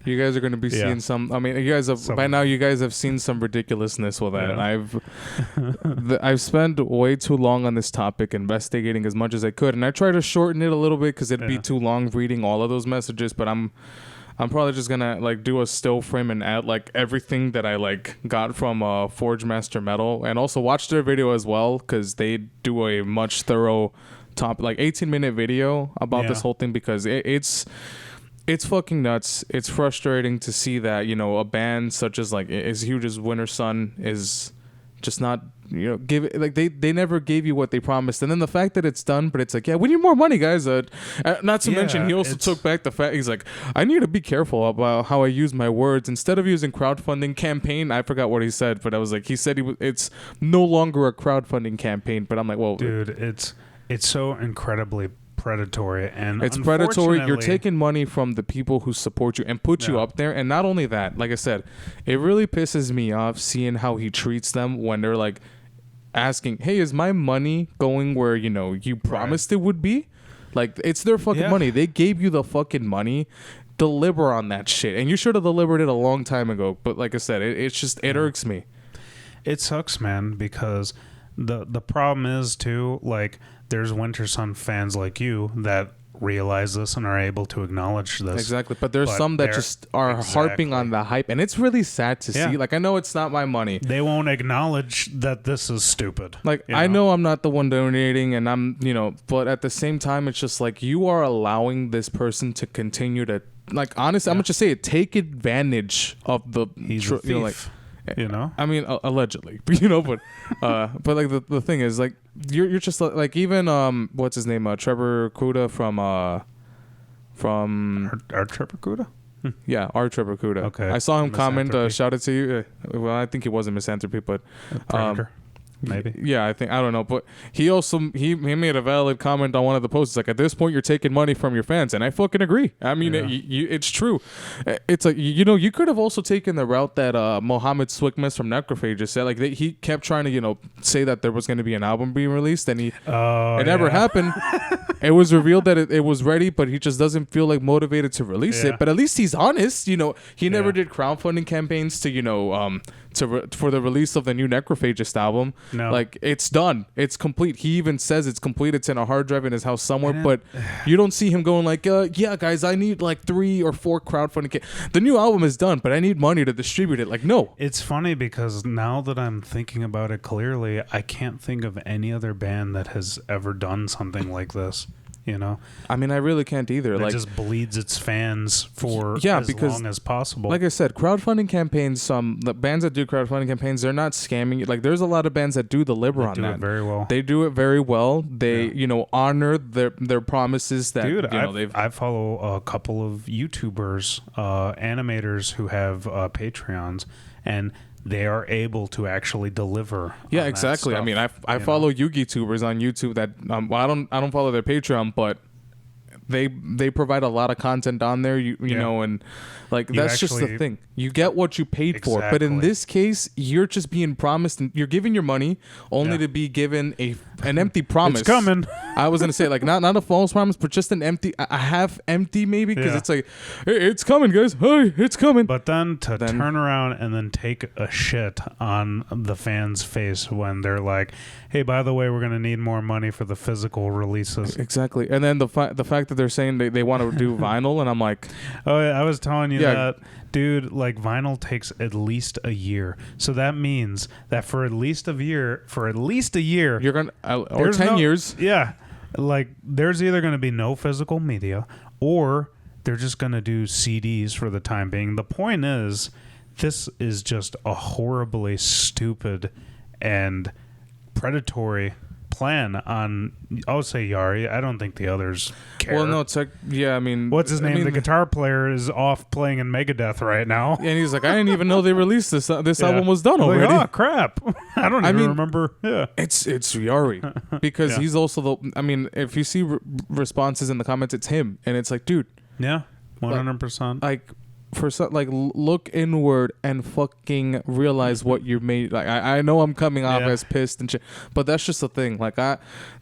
You guys are going to be seeing some. I mean, you guys have by now. You guys have seen some ridiculousness with that. Yeah. I've spent way too long on this topic, investigating as much as I could, and I try to shorten it a little bit because it'd be too long reading all of those messages. But I'm probably just gonna do a still frame and add everything that I got from Forge Master Metal, and also watch their video as well because they do a much thorough 18-minute video about this whole thing because it's fucking nuts. It's frustrating to see that, a band such as as huge as Winter Sun is just not, they never gave you what they promised. And then the fact that it's done, but it's we need more money, guys. Not to mention, he also took back the fact, he's like, I need to be careful about how I use my words. Instead of using crowdfunding campaign, I forgot what he said, but I was like, he said it's no longer a crowdfunding campaign. But I'm like, well, dude, it's so incredibly predatory, and it's predatory. You're taking money from the people who support you and put you up there. And not only that, like I said, it really pisses me off seeing how he treats them when they're asking, hey, is my money going where you promised it would be? Like, it's their fucking money. They gave you the fucking money. Deliver on that shit. And you should have delivered it a long time ago. But like I said, it irks me. It sucks, man, because the problem is, too, like, there's Winter Sun fans like you that realize this and are able to acknowledge this. Exactly. But there's some that just are harping on the hype. And it's really sad to see. Like, I know it's not my money. They won't acknowledge that this is stupid. Like, I know I'm not the one donating, and I'm, but at the same time, it's just like, you are allowing this person to continue to, like, honestly, I'm going to just say it, take advantage of the... He's a thief. I mean, allegedly, but like the thing is, like, you're just like, even what's his name, Trevor Kuda from our Trevor Kuda. Yeah, our Trevor Kuda. Okay, I saw him comment, shout it to you. Well, I think it wasn't misanthropy, but maybe. Yeah, I don't know, but he also he made a valid comment on one of the posts. Like, at this point, you're taking money from your fans, and I fucking agree. I mean, it's true. It's like, you could have also taken the route that Mohammed Swickmas from Necrophages said. Like, he kept trying to say that there was going to be an album being released, and it never happened. It was revealed that it was ready, but he just doesn't feel like motivated to release it. But at least he's honest. He never did crowdfunding campaigns for the release of the new Necrophagist album. No. Like, it's done. It's complete. He even says it's complete. It's in a hard drive in his house somewhere. But you don't see him going like, yeah, guys, I need like 3 or 4 crowdfunding. The new album is done, but I need money to distribute it. Like, no. It's funny because now that I'm thinking about it clearly, I can't think of any other band that has ever done something like this. I mean, I really can't either. It like, just bleeds its fans for as long as possible. Like I said, crowdfunding campaigns, the bands that do crowdfunding campaigns, they're not scamming. Like, there's a lot of bands that do deliver on that. They do it very well. They do it very well. They, honor their promises that, I follow a couple of YouTubers, animators who have Patreons, and they are able to actually deliver. Yeah, exactly. I mean, I follow YouTubers on YouTube that I don't follow their Patreon, but they provide a lot of content on there. And like, that's just the thing. You get what you paid for. But in this case, you're just being promised, and you're giving your money only to be given an empty promise. It's coming. I was gonna say, like, not a false promise, but just an empty, a half empty maybe, because it's like, hey, it's coming, guys. Hey, it's coming. But then turn around and then take a shit on the fans' face when they're like, hey, by the way, we're gonna need more money for the physical releases. Exactly. And then the fact that they're saying they want to do vinyl, and I'm like, oh yeah, I was telling you that. Dude, like, vinyl takes at least a year. So that means that for at least a year, you're going to, or 10 years. Yeah. Like, there's either going to be no physical media, or they're just going to do CDs for the time being. The point is, this is just a horribly stupid and predatory plan on, I'll say Yari. I don't think the others care. Well, no, it's like, I mean, what's his name? The guitar player is off playing in Megadeth right now. And he's like, I didn't even know they released this. This album was done already. Like, oh crap! I don't even remember. Yeah, it's Yari because he's also if you see responses in the comments, it's him, and it's like, dude. Yeah, 100%. Like. Look inward and fucking realize what you made. Like, I know I'm coming off as pissed and shit, but that's just the thing. Like,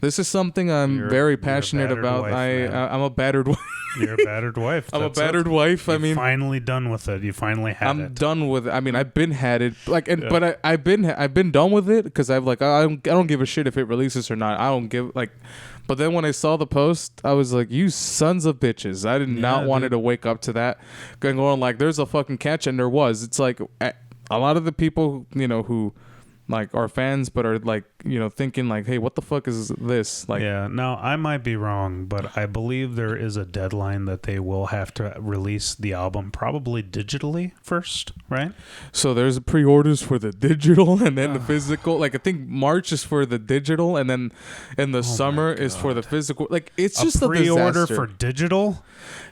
this is something I'm very passionate about. Wife, I'm a battered wife. You're a battered wife. I'm a battered wife. You're finally done with it. You finally had it. I'm done with it. I mean, I've been had it. Like, but I've been done with it because I don't give a shit if it releases or not. I don't give like. But then when I saw the post, I was like, you sons of bitches. I did not want to wake up to that. Going on like, there's a fucking catch, and there was. It's like a lot of the people, who like are fans but are like, thinking like, hey, what the fuck is this? Like, yeah, no, I might be wrong, but I believe there is a deadline that they will have to release the album probably digitally first, right? So there's pre-orders for the digital and then the physical. Like, I think March is for the digital, and then in the summer is for the physical. Like, it's just a pre-order disaster. for digital.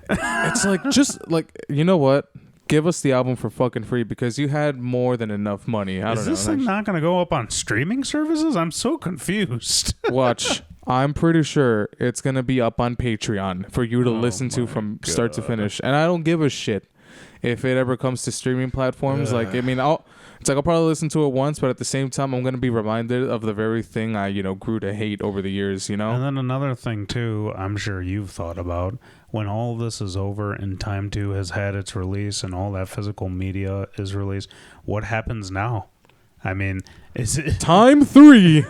It's like, just like, you know what? Give us the album for fucking free because you had more than enough money. I don't know. Is this thing not going to go up on streaming services? I'm so confused. Watch. I'm pretty sure it's going to be up on Patreon for you to listen to from start to finish. And I don't give a shit if it ever comes to streaming platforms. Like, I mean, I'll probably listen to it once, but at the same time, I'm gonna be reminded of the very thing I grew to hate over the years. And then another thing too, I'm sure you've thought about, when all this is over and Time 2 has had its release and all that physical media is released, what happens now? I mean, is it Time 3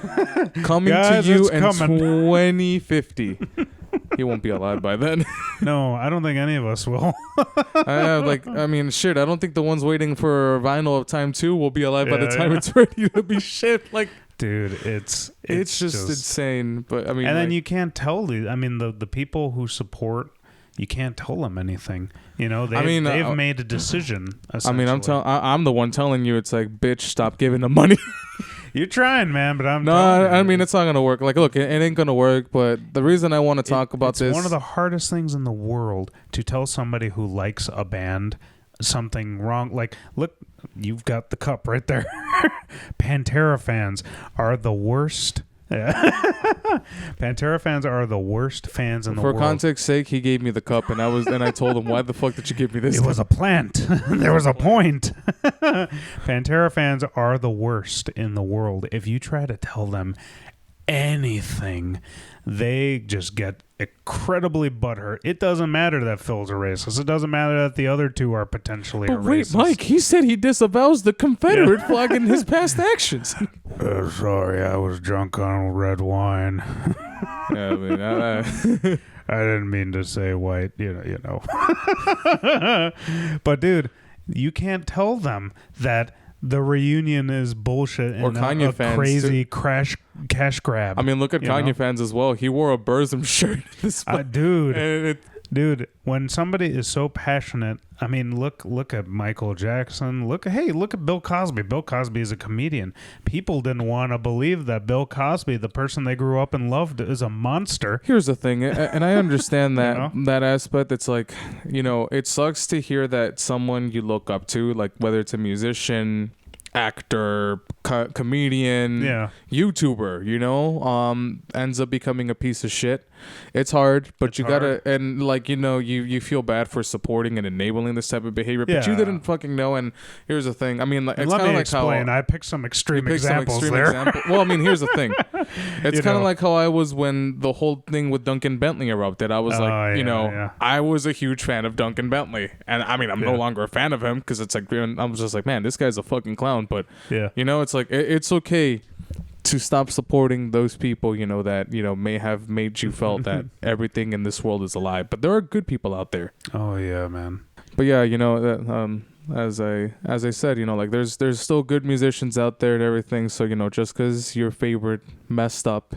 coming Guys, to you it's in coming. 2050? He won't be alive by then. No, I don't think any of us will. I mean, shit. I don't think the ones waiting for vinyl of Time 2 will be alive by the time it's ready to be shipped. Like, dude, it's just insane. But I mean, and then you can't tell the people who support. You can't tell them anything. They've made a decision. I mean, I'm the one telling you. It's like, bitch, stop giving them money. You're trying, man, but I'm no. I mean, it's not gonna work. Like, look, it ain't gonna work. But the reason I want to talk about this, it's one of the hardest things in the world to tell somebody who likes a band something wrong. Like, look, you've got the cup right there. Pantera fans are the worst. Pantera fans are the worst fans in the world. For context's sake, he gave me the cup, and I told him, "Why the fuck did you give me this?" It was a plant. There was a point. Pantera fans are the worst in the world. If you try to tell them anything, they just get incredibly butthurt. It doesn't matter that Phil's a racist. It doesn't matter that the other two are potentially but a wait, racist. Mike, he said he disavows the Confederate flag in his past actions. Sorry, I was drunk on red wine. Yeah, I mean, I didn't mean to say white, you know. But dude, you can't tell them that the reunion is bullshit and or Kanye a fans crazy cash grab. I mean, look at Kanye fans as well. He wore a Burzum shirt. Dude, when somebody is so passionate, I mean, look at Michael Jackson. Look at Bill Cosby. Bill Cosby is a comedian. People didn't want to believe that Bill Cosby, the person they grew up and loved, is a monster. Here's the thing, and I understand that that aspect. It's like, it sucks to hear that someone you look up to, like whether it's a musician, actor, comedian, YouTuber, ends up becoming a piece of shit. It's hard, but it's gotta, and like, you feel bad for supporting and enabling this type of behavior, but you didn't fucking know. And here's the thing. I mean, like, it's kind of like how I picked some extreme examples there. Well, I mean, here's the thing. It's kind of like how I was when the whole thing with Duncan Bentley erupted. I was I was a huge fan of Duncan Bentley, and I mean, I'm no longer a fan of him because it's like, I was just like, man, this guy's a fucking clown. But it's like, it's okay to stop supporting those people, that, may have made you felt that everything in this world is a lie. But there are good people out there. Oh, yeah, man. But yeah, as I said, like there's still good musicians out there and everything. So, just because your favorite messed up,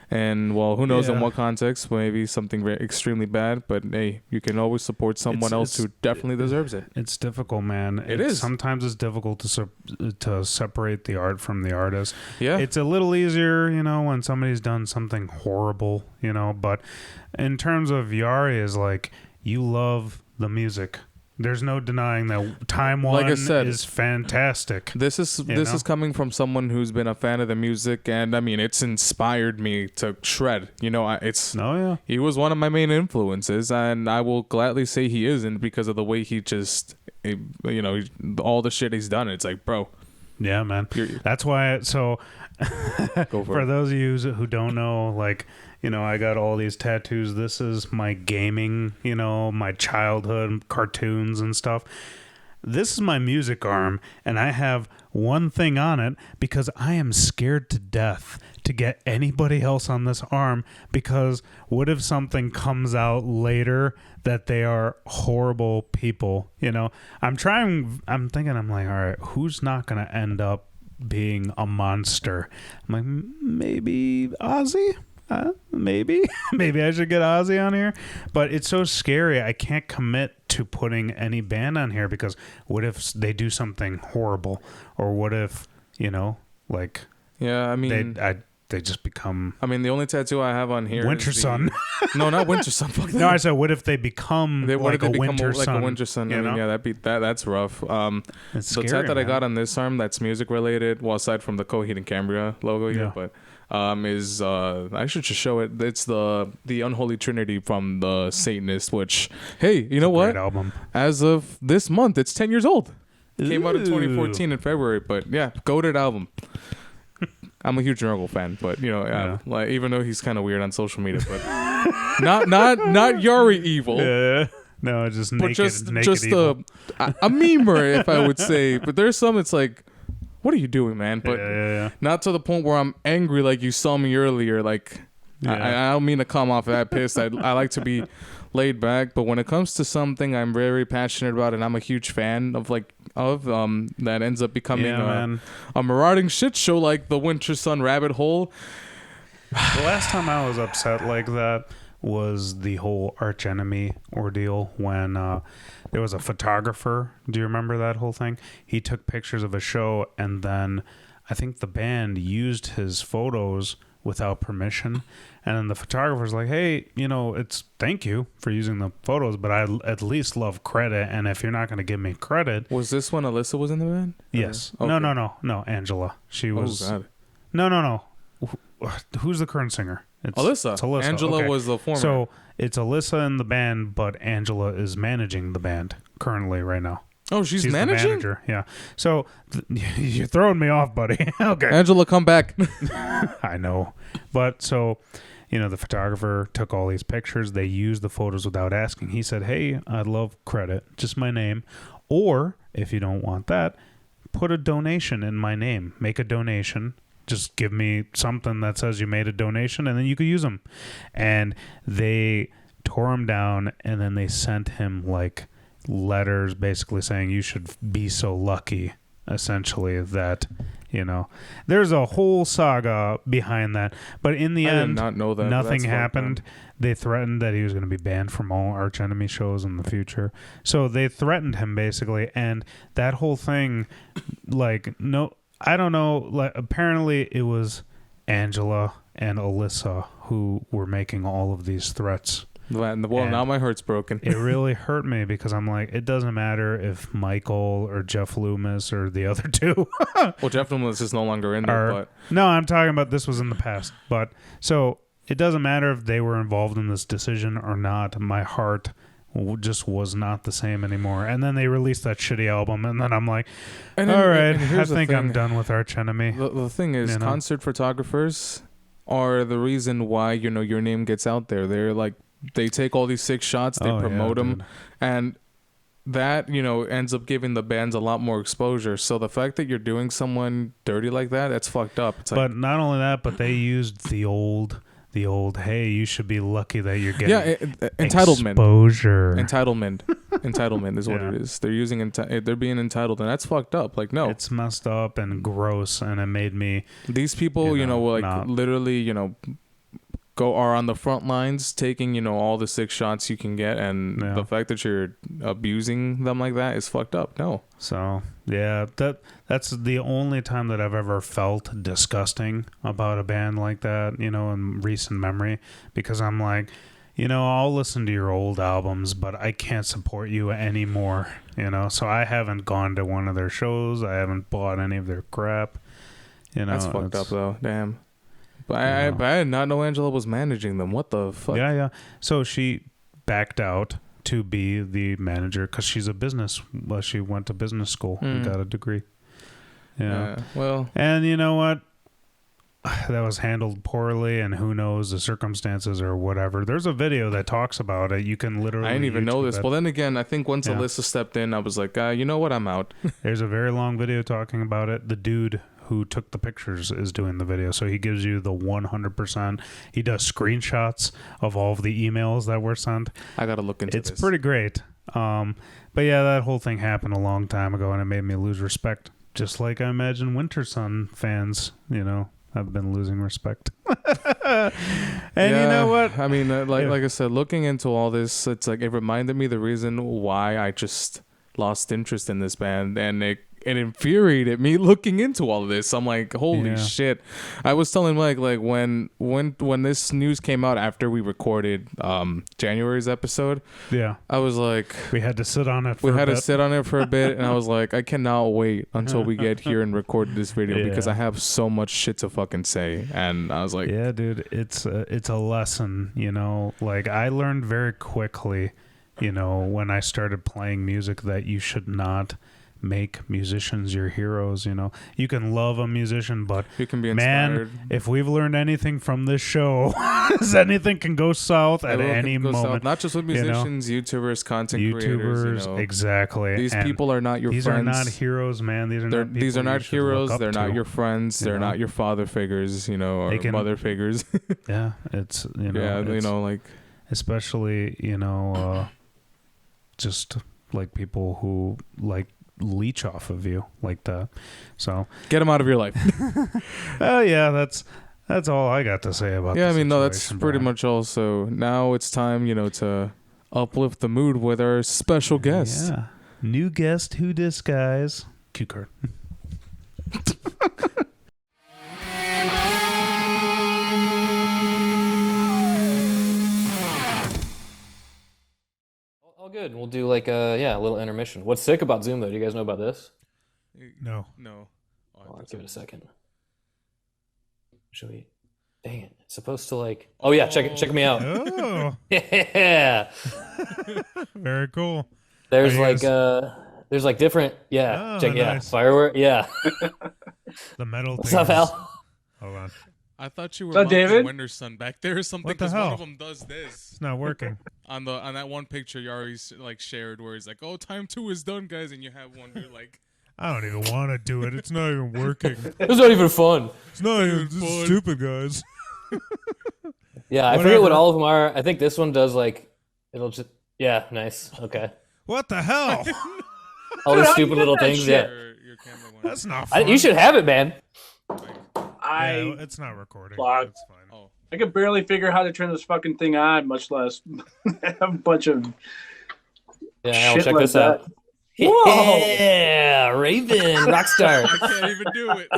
and well, who knows in what context, maybe something very extremely bad, but hey, you can always support someone else who definitely deserves it. It's difficult, man. It is. Sometimes it's difficult to separate the art from the artist. Yeah. It's a little easier, when somebody's done something horrible, but in terms of Yari, is like, you love the music. There's no denying that Time One, like I said, is fantastic. This is coming from someone who's been a fan of the music, and I mean, it's inspired me to shred. He was one of my main influences, and I will gladly say he isn't because of the way he just, all the shit he's done. It's like, bro. Yeah, man. That's why. So, for those of you who don't know, like, I got all these tattoos. This is my gaming, my childhood cartoons and stuff. This is my music arm, and I have one thing on it because I am scared to death to get anybody else on this arm, because what if something comes out later that they are horrible people? I'm thinking, I'm like, all right, who's not going to end up being a monster? I'm like, maybe Ozzy? Maybe I should get Ozzy on here, but it's so scary. I can't commit to putting any band on here because what if they do something horrible, or what if they just become. I mean, the only tattoo I have on here Winter is Sun. No, not Winter Sun. Fuck that. No, I said, what if they become Winter Sun? Like a Winter Sun. I mean, that's rough. It's the scary, tat that man. I got on this arm, that's music related. Well, aside from the Coheed and Cambria logo here, but is I should just show it. It's the Unholy Trinity from the Satanist, which, hey, you know what? Great album. As of this month, it's 10 years old. Came out in 2014 in February, but yeah, goated album. I'm a huge Nurgle fan, but you know, like even though he's kind of weird on social media, but not Yari evil. Yeah. No, just naked, just evil. a memer, if I would say. But there's some, it's like, what are you doing, man? But not to the point where I'm angry like you saw me earlier. Like, I don't mean to come off that pissed. I like to be laid back. But when it comes to something I'm very passionate about and I'm a huge fan of, that ends up becoming a marauding shit show like the Winter Sun Rabbit Hole. The last time I was upset like that was the whole Arch Enemy ordeal when there was a photographer. Do you remember that whole thing? He took pictures of a show, and then I think the band used his photos without permission. And then the photographer's like, hey, you know, it's thank you for using the photos, but I at least love credit. And if you're not going to give me credit. Was this when Alyssa was in the band? Yes. Okay. No, Angela. She was. Oh, God. No. Who's the current singer? Alyssa. It's Alyssa. Angela was the former. So it's Alyssa in the band, but Angela is managing the band currently right now. Oh, she's The managing? manager, yeah. So you're throwing me off, buddy. Okay. Angela, come back. I know. But so, you know, the photographer took all these pictures. They used the photos without asking. He said, hey, I'd love credit, just my name. Or if you don't want that, put a donation in my name. Make a donation. Just give me something that says you made a donation, and then you could use them. And they tore him down, and then they sent him like letters basically saying you should be so lucky, essentially, that, you know, there's a whole saga behind that. But in the end, did not know that. nothing happened. They threatened that he was going to be banned from all Arch Enemy shows in the future. So they threatened him basically, and that whole thing, like, no, I don't know. Like, apparently it was Angela and Alyssa who were making all of these threats. Well, now my heart's broken. It really hurt me because I'm like, it doesn't matter if Michael or Jeff Loomis or the other two. Well, Jeff Loomis is no longer in there, but no, I'm talking about this was in the past. But so it doesn't matter if they were involved in this decision or not. My heart just was not the same anymore. And then they released that shitty album, and then I'm like, all right, I think I'm done with Arch Enemy. The thing is, concert photographers are the reason why, you know, your name gets out there. They're like, they take all these 6 shots, they promote them, and that, you know, ends up giving the bands a lot more exposure. So the fact that you're doing someone dirty like that, that's fucked up. It's like, but not only that, but they used the old, hey, you should be lucky that you're getting entitlement. Exposure. Entitlement is what it is. They're using they're being entitled, and that's fucked up. Like, no, it's messed up and gross, and it made me. These people, you know, like literally, you know, are on the front lines taking, you know, all the 6 shots you can get, and the fact that you're abusing them like that is fucked up. No. So yeah, that's the only time that I've ever felt disgusting about a band like that, you know, in recent memory, because I'm like, you know, I'll listen to your old albums, but I can't support you anymore, you know. So I haven't gone to one of their shows. I haven't bought any of their crap. You know, that's fucked up though. Damn. But I did not know Angela was managing them. What the fuck? Yeah. So she backed out to be the manager because she's a business. Well, she went to business school and got a degree. Yeah. Well. And you know what? That was handled poorly, and who knows the circumstances or whatever. There's a video that talks about it. You can literally. I didn't even know this. Well, then again, I think once Alyssa stepped in, I was like, you know what? I'm out. There's a very long video talking about it. The dude who took the pictures is doing the video, so he gives you the 100%. He does screenshots of all of the emails that were sent. I gotta look into this. It's pretty great. But yeah, that whole thing happened a long time ago, and it made me lose respect, just like I imagine Winter Sun fans, you know, have been losing respect. And you know what? I mean, like I said, looking into all this, it's like it reminded me the reason why I just lost interest in this band, and it it infuriated me looking into all of this. I'm like, holy shit. I was telling Mike, like, when this news came out after we recorded January's episode, I was like, we had to sit on it for a bit, and I was like, I cannot wait until we get here and record this video because I have so much shit to fucking say. And I was like, yeah, dude, it's a lesson, you know. Like, I learned very quickly, you know, when I started playing music, that you should not make musicians your heroes. You know, you can love a musician, but you can be inspired. Man, if we've learned anything from this show, is anything can go south at any moment. South. Not just with musicians, you know? YouTubers, content creators. You know, exactly. These people are not your friends. These are not heroes, man. These are not heroes. They're not your friends. They're not your father figures, you know, or mother figures. Yeah, it's, you know. Yeah, you know, like, especially, you know, just like people who like leech off of you like that. So get them out of your life. Oh yeah, that's all I got to say about. Yeah, I mean, no, that's pretty much all. So now it's time, you know, to uplift the mood with our special guest. Yeah, new guest, who dis guys? Cue card. All good. We'll do like a little intermission. What's sick about Zoom though? Do you guys know about this? No. Oh, give it a second. Should we? Dang it! It's supposed to like. Oh yeah, check me out. Oh. Yeah. Very cool. There's like different. Yeah. Oh, check. Nice. Yeah. Firework. Yeah. The metal. What's up, Al? Hold on. I thought you were What's up, David? Winterson back there or something. What the Because hell? one of them does this. It's not working. On that one picture you already like shared where he's like, "Oh, time 2 is done, guys," and you have one where like, I don't even want to do it. It's not even working. It's not even fun. It's not even fun. stupid, guys. Yeah, I forget what all of them are. I think this one does like it'll just nice. Okay. What the hell? All these stupid little things. Yeah. your camera went. That's not fun. You should have it, man. Yeah, it's not recording. Fuck. It's fine. Oh. I could barely figure how to turn this fucking thing on, much less have a bunch of Yeah, I'll shit check like this that. out. Whoa. Yeah, Raven, rockstar. I can't even do it.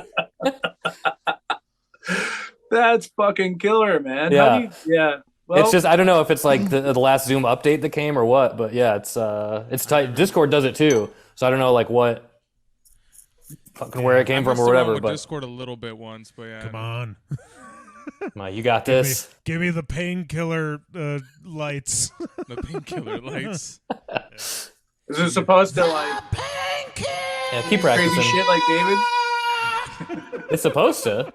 That's fucking killer, man. Yeah. Well, It's just I don't know if it's like the last Zoom update that came or what, but yeah, it's tight. Discord does it too, so I don't know like what fucking where it came from or whatever. But Discord a little bit once, but yeah. Come on. You got this. Give me the painkiller lights. The painkiller lights. is it supposed to like Yeah, keep crazy practicing. shit like David? It's supposed to.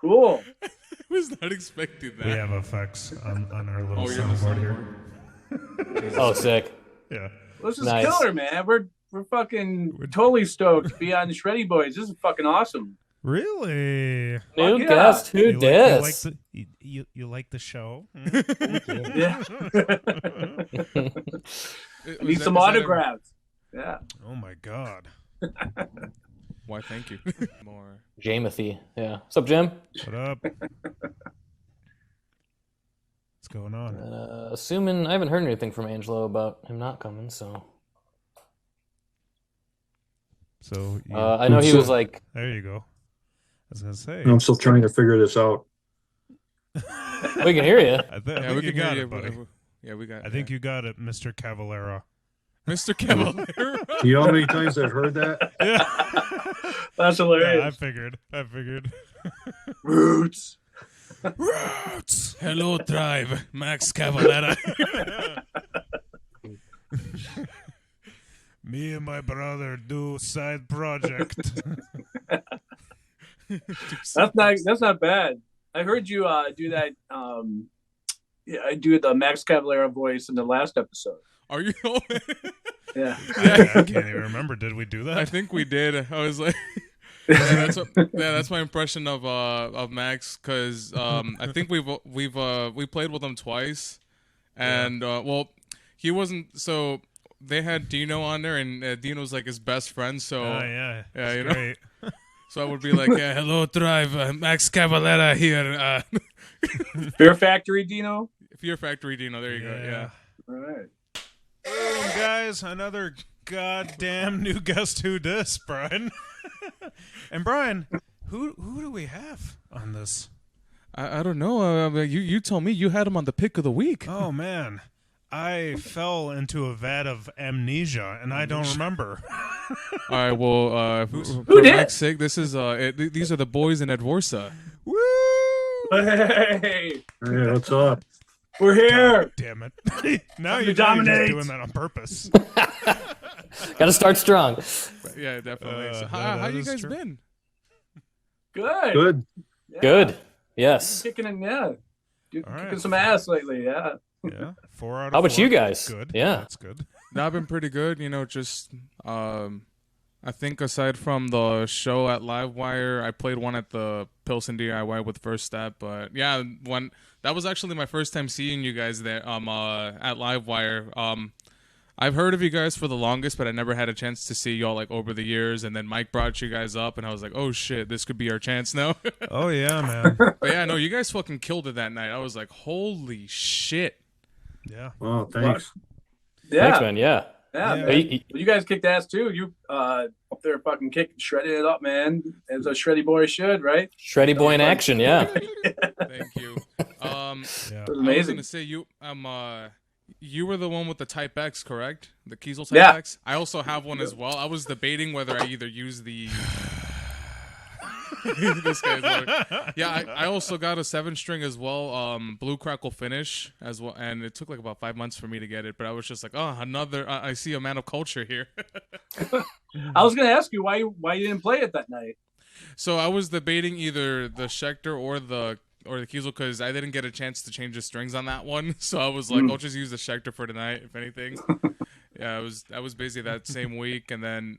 Cool. I was not expecting that. We have effects on our little Oh, you're on the soundboard here. Oh, sick. Yeah. This is Nice. killer, man. We're fucking totally stoked to be on Shreddy Boys. This is fucking awesome. Really? Fuck New yeah. guest, who dis? You like the show? Yeah. Need some autographs. Yeah. Oh my god. Why, thank you. More. Jamothy. Yeah. What's up, Jim? What up? What's going on? Assuming I haven't heard anything from Angelo about him not coming, so. So I know he was like. there you go. I was gonna say. I'm still trying to figure this out. We can hear you. I Yeah, think we you can got hear it, buddy. Yeah, we got. I think you got it, Mr. Cavallera. Mr. Cavallera. You know how many times I've heard that? Yeah. That's Yeah, hilarious. I figured. Roots. Roots. Hello, tribe. Max Cavallera. Me and my brother do side project. That's not bad. I heard you do that. I do the Max Cavalera voice in the last episode. Are you? Yeah. I can't even remember. Did we do that? I think we did. I was like, that's my impression of Max because I think we played with him twice, and well, he wasn't so. They had Dino on there, and Dino was like his best friend. So yeah, you know. great. So I would be like, "Hello, tribe, Max Cavallera here." Fear Factory, Dino. Fear Factory Dino. There you go. Yeah. All right. Boom, guys! Another goddamn new Guess Who Dis, Brian. And Brian, who do we have on this? I don't know. You tell me. You had him on the pick of the week. Oh man, I fell into a vat of amnesia and I don't remember. All right. Well, Who for did? Mike's sake, this is these are the boys in ADVORSA. Woo! Hey, Hey, what's up? we're here. Damn it! Now to you're dominate. just doing that on purpose. Got to start strong. Yeah, definitely. So, that how you is guys true. been? Good. Good. Yeah. Good. Yes. Kicking in, yeah. All Kicking right. some ass lately, yeah. Yeah, 4 out of How about 4. you guys? Good. Yeah. That's good. No, I've been pretty good. You know, just I think aside from the show at Livewire, I played one at the Pilsen DIY with First Step. But yeah, that was actually my first time seeing you guys there at Livewire. I've heard of you guys for the longest, but I never had a chance to see y'all like over the years. And then Mike brought you guys up, and I was like, oh shit, this could be our chance now. Oh yeah, man. But yeah, no, you guys fucking killed it that night. I was like, holy shit. Yeah. Wow, thanks. Yeah. Thanks, man. Yeah. Yeah, Yeah. man. You guys kicked ass too. You up there fucking shredding it up, man. As a Shreddy Boy should, right? Shreddy Boy in action. Yeah. Thank you. Yeah. It was I was amazing. gonna say you were the one with the Type X, correct? The Kiesel Type Yeah. X. I also have one as well. I was debating whether I either use the. This guy's like, yeah, I also got a 7-string as well, Blue Crackle finish as well, and it took like about 5 months for me to get it. But I was just like, oh, another. I see a man of culture here. I was gonna ask you why you didn't play it that night. So I was debating either the Schecter or the Kiesel because I didn't get a chance to change the strings on that one. So I was like, I'll just use the Schecter for tonight, if anything. Yeah, I was busy that same week, and then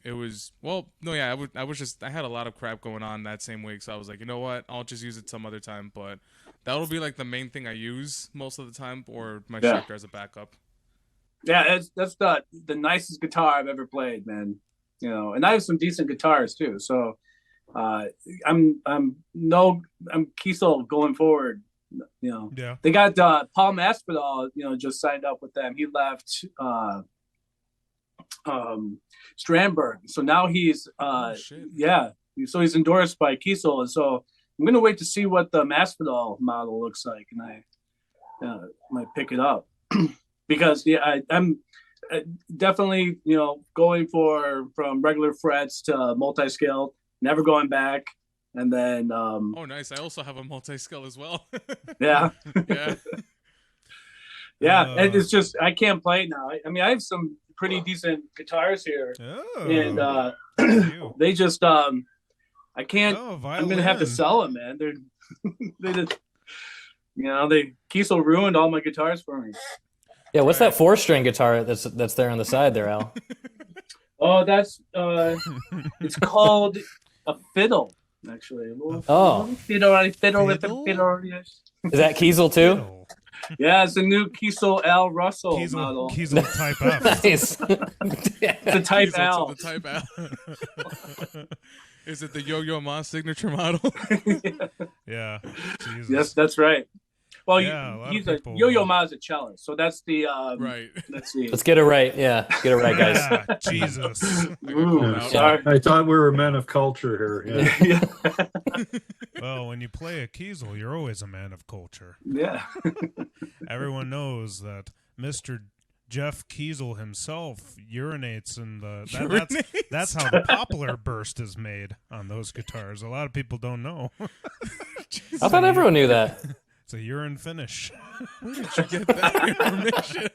it was I had a lot of crap going on that same week, so I was like, you know what, I'll just use it some other time. But that'll be like the main thing I use most of the time, or my Yeah. Schecter as a backup. Yeah, that's the nicest guitar I've ever played, man. You know, and I have some decent guitars too. So I'm Kiesel going forward. You know, Yeah. they got Paul Masvidal. You know, just signed up with them. He left Strandberg, so now he's Shit. yeah. So he's endorsed by Kiesel, and so I'm gonna wait to see what the Masvidal model looks like, and I might pick it up because I'm definitely going from regular frets to multi-scale, never going back, and then Oh, nice. I also have a multi-scale as well. yeah. Yeah. Yeah, and it's just I can't play it now. I mean, I have some pretty decent guitars here, Oh. and you. they just I can't. Oh, I'm gonna have to violin. sell them, man. They just Kiesel ruined all my guitars for me. Yeah. What's that 4-string guitar that's there on the side there, Al? Oh, that's it's called a fiddle, actually. A little Oh. fiddle with the Fiddle? fiddle. Yes. Is that Kiesel too? Fiddle. Yeah, it's a new Kiesel Al Russell model. Kiesel Type F. Nice. The Type Kiesel Al. to the Type Al. Is it the Yo-Yo Ma signature model? Yeah. Jesus. Yes, that's right. Well, Yeah, a lot of he's people, Yo-Yo Ma's a cellist, so that's the Right. Let's see. Let's get it right. Yeah. Get it right, guys. Yeah, Jesus. Ooh, out. sorry. I thought we were men of culture here. Yeah. Well, when you play a Kiesel, you're always a man of culture. Yeah. Everyone knows that Mr. Jeff Kiesel himself urinates in that's how the poplar burst is made on those guitars. A lot of people don't know. I thought everyone knew that. It's a urine finish. Where did you get that information?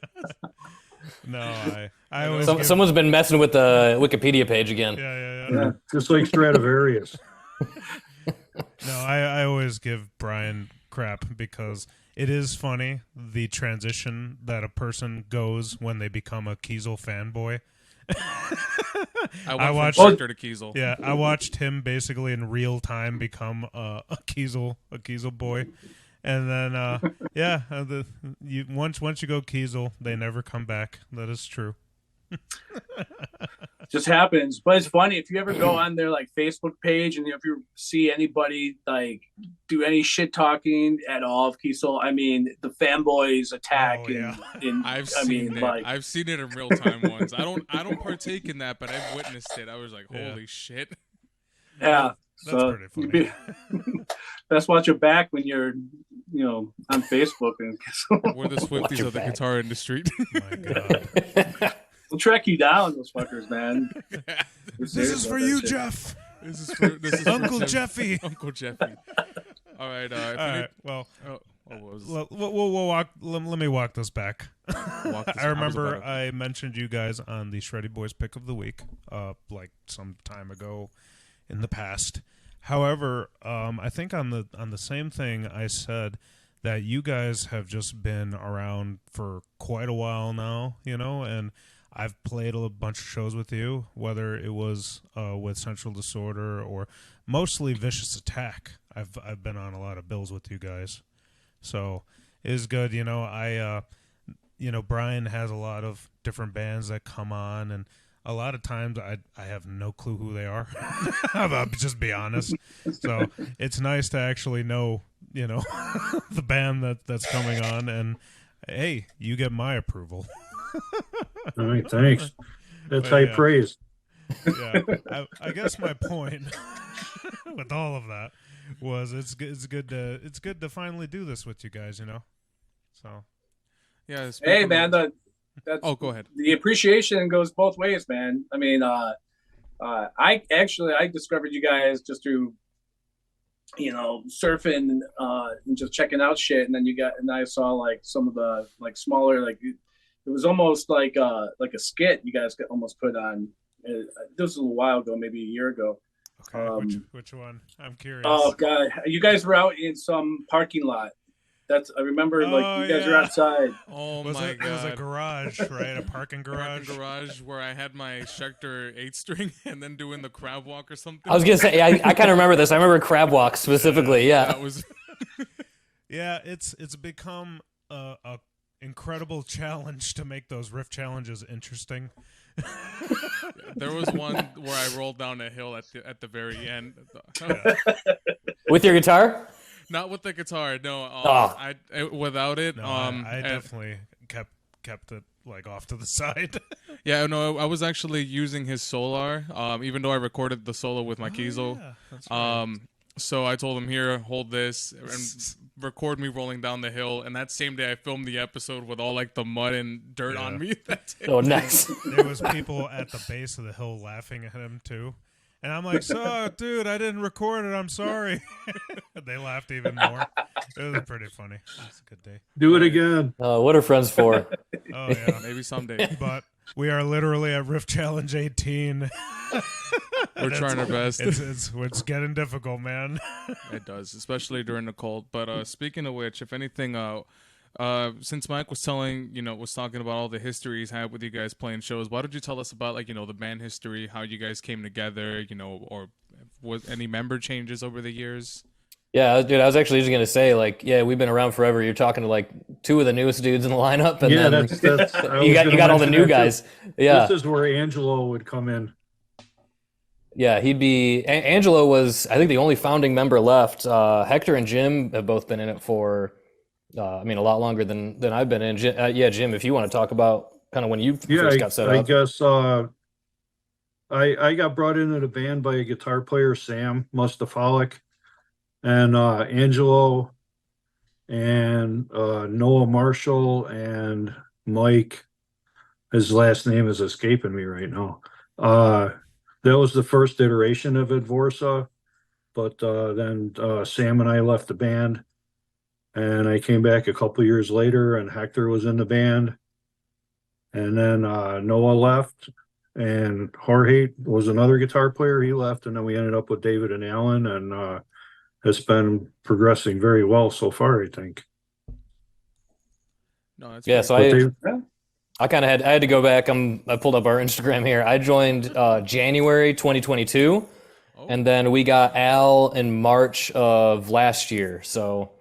No, I always give, Someone's been messing with the Wikipedia page again. yeah. Yeah, just like Stradivarius. No, I always give Brian crap because it is funny the transition that a person goes when they become a Kiesel fanboy. I watched- watched Schecter to Kiesel. Yeah, I watched him basically in real time become a Kiesel boy, and then once you go Kiesel, they never come back. That is true. just happens. But it's funny if you ever go on their like Facebook page and if you see anybody like do any shit talking at all of Kiesel, I mean the fanboys attack. Oh, yeah. I've seen it in real time once. I don't partake in that, but I've witnessed it. I was like, holy shit. Yeah. That's pretty funny. Best watch your back when you're, on Facebook. And We're the Swifties of the guitar industry. My God. We'll track you down, those fuckers, man. This is for you, Jeff. This is for Uncle Jeffy. Uncle Jeffy. All right. All right. Well, we'll we'll walk. Let me walk this back. walk this. I remember I mentioned you guys on the Shreddy Bois pick of the week, like some time ago in the past. However, I think on the same thing I said that you guys have just been around for quite a while now, and I've played a bunch of shows with you, whether it was with Central Disorder or mostly Vicious Attack. I've been on a lot of bills with you guys, so it is good. Brian has a lot of different bands that come on, and a lot of times I have no clue who they are. I'll just be honest. So it's nice to actually know, the band that's coming on, and hey, you get my approval. All right, thanks. That's high praise. Yeah, I guess my point with all of that was it's good to finally do this with you guys, So yeah. Hey, man, go ahead. The appreciation goes both ways, man. I mean, I discovered you guys just through, surfing and just checking out shit, and then I saw like some of the like smaller like. It was almost like a skit you guys almost put on. This was a little while ago, maybe a year ago. Okay, which one? I'm curious. Oh God, you guys were out in some parking lot. I remember you guys were outside. Oh my God! It was a garage, right? A parking garage. Garage where I had my Schecter 8-string and then doing the crab walk or something. I was gonna say, I kind of remember this. I remember crab walk specifically. Yeah. That was. Yeah, it's become a incredible challenge to make those riff challenges interesting. There was one where I rolled down a hill at the very end. With your guitar? Not with the guitar, no. Without it. No, I definitely kept it like off to the side. Yeah, no, I was actually using his Solar, even though I recorded the solo with my Kiesel. Yeah, that's right. So I told him, here, hold this, and record me rolling down the hill. And that same day, I filmed the episode with all like the mud and dirt on me. Oh, nice. There was people at the base of the hill laughing at him too. And I'm like, so, dude, I didn't record it. I'm sorry. They laughed even more. It was pretty funny. It was a good day. Do it again. What are friends for? Oh, yeah. Maybe someday. But we are literally at Riff Challenge 18. We're trying our best. It's getting difficult, man. It does, especially during the cold. But speaking of which, if anything, since Mike was talking about all the history he's had with you guys playing shows, why don't you tell us about the band history, how you guys came together, or was any member changes over the years? Yeah, dude, I was actually just gonna say, we've been around forever. You're talking to like two of the newest dudes in the lineup, and then you got all the new guys. Yeah, this is where Angelo would come in. Yeah, he'd be. Angelo was, I think, the only founding member left. Hector and Jim have both been in it for, a lot longer than I've been in. Jim, if you want to talk about kind of when you first got set up. I guess I got brought into the band by a guitar player, Sam Mustafalik, and Angelo and Noah Marshall and Mike. His last name is escaping me right now. That was the first iteration of ADVORSA, but then Sam and I left the band, and I came back a couple years later, and Hector was in the band, and then Noah left, and Jorge was another guitar player. He left, and then we ended up with David and Alan, and it's been progressing very well so far, I think. No, that's yeah. So I had to go back. I pulled up our Instagram here. I joined January 2022, and then we got Al in March of last year. So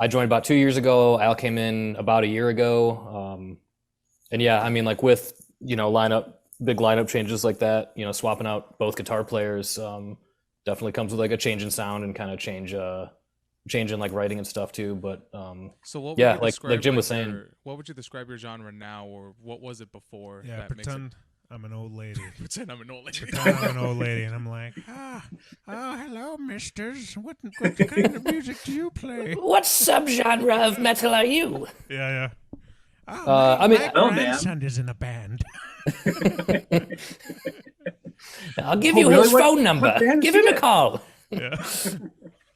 I joined about 2 years ago. Al came in about a year ago. And yeah, with lineup big lineup changes like that, you know, swapping out both guitar players definitely comes with like a change in sound and kind of change in like writing and stuff too. But so what? Yeah, would you like describe, Jim was your- saying. what would you describe your genre now, or what was it before? Yeah, that makes it- pretend I'm an old lady. pretend I'm an old lady. Pretend I'm an old lady, and I'm like, oh, hello, misters. What kind of music do you play? What subgenre of metal are you? Yeah. I mean, my Hello, ma'am. grandson is in a band. I'll give Oh, you really? his What- phone number. what band Give is him he a in? call.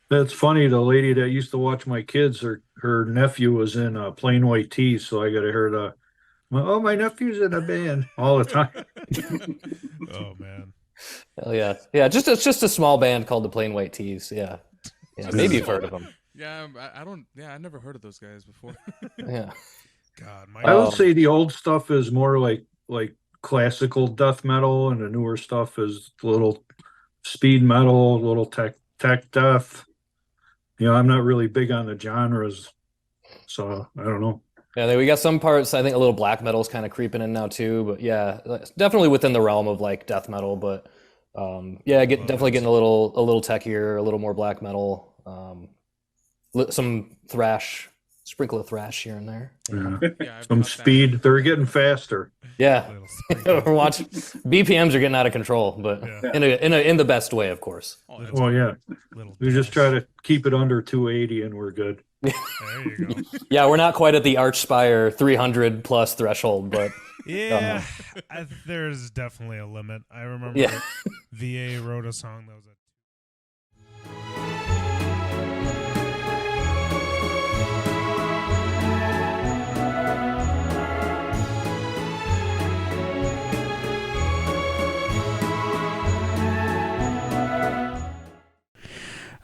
That's funny. The lady that used to watch my kids, her nephew was in Plain White Tees, so I got to hear the, oh, my nephew's in a band all the time. Oh man. hell yeah, it's just a small band called the Plain White Tees. Yeah, maybe you've heard of them. Yeah, I don't. Yeah, I never heard of those guys before. Yeah. God, I would Um, say the old stuff is more like classical death metal, and the newer stuff is a little speed metal, a little tech death. You know, I'm not really big on the genres, so I don't know. Yeah, we got some parts. I think a little black metal's kind of creeping in now too. But yeah, it's definitely within the realm of like death metal. But definitely getting a little techier, a little more black metal. Some thrash, sprinkle of thrash here and there. Yeah. Yeah, I've Some got that. speed. They're getting faster. Yeah, Little sprinkle. we're watching. BPMs are getting out of control, but Yeah. in the best way, of course. Oh, that's Well, yeah. Little We just dash. try to keep it under 280, and we're good. There you go. Yeah, we're not quite at the Archspire 300 plus threshold, but Yeah, there's definitely a limit. I remember Yeah. VA wrote a song that was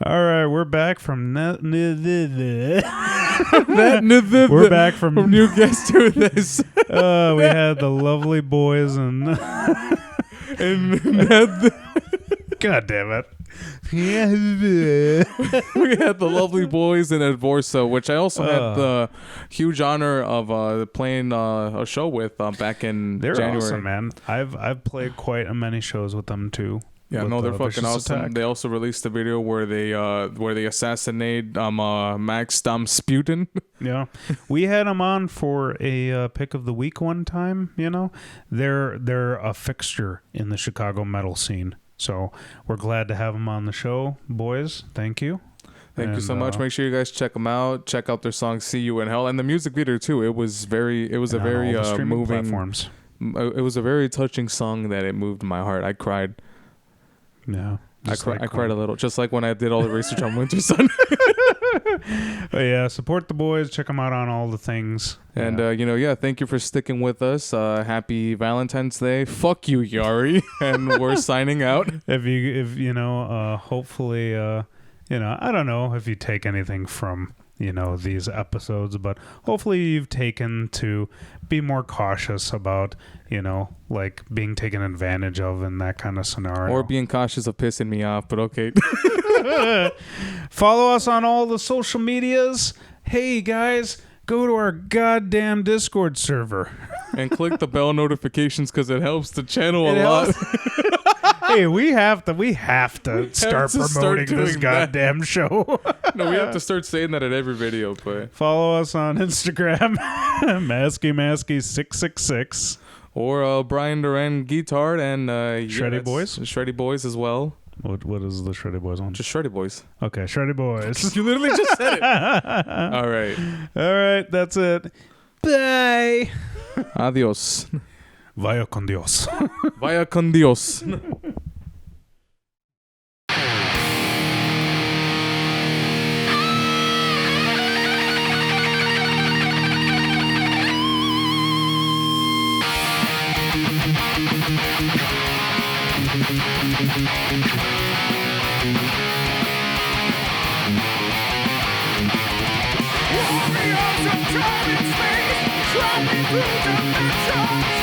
All right, we're back from we're back from new guest to this. we had the lovely boys and God damn it. We had the lovely boys in ADVORSA, which I also had the huge honor of playing a show with back in They're January. awesome, man. I've played quite a many shows with them too. Yeah, with, no, they're fucking Vicious awesome. Attack. They also released a video where they assassinate Max Sputin. Yeah, we had them on for a pick of the week one time. You know, they're a fixture in the Chicago metal scene. So we're glad to have them on the show, boys. Thank you. Thank you so much. Make sure you guys check them out. Check out their song "See You in Hell" and the music video too. It was a very moving platforms. It was a very touching song that it moved my heart. I cried. Yeah, I cried a little, just like when I did all the research on Winter Sun. But yeah, support the boys. Check them out on all the things. And yeah. thank you for sticking with us. Happy Valentine's Day. Fuck you, Yari. And we're signing out. if you know, hopefully, I don't know if you take anything from these episodes, but hopefully you've taken to be more cautious about like being taken advantage of in that kind of scenario, Or being cautious of pissing me off, but okay. Follow us on all the social medias. Hey guys, go to our goddamn Discord server. And click the bell notifications because it helps the channel a lot. Hey, we have to start to start promoting this doing that. goddamn show. No, we have to start saying that at every video, but Follow us on Instagram, Masky666. or Brian.duran guitar and Shreddy Bois? Shreddy Bois as well. What is the Shreddy Boys on? Just Shreddy Bois. Okay, Shreddy Boys. You literally just said it. All right. All right, that's it. Bye. Adios. Vaya con Dios. Vaya con Dios. Warriors of time and space, traveling through dimensions.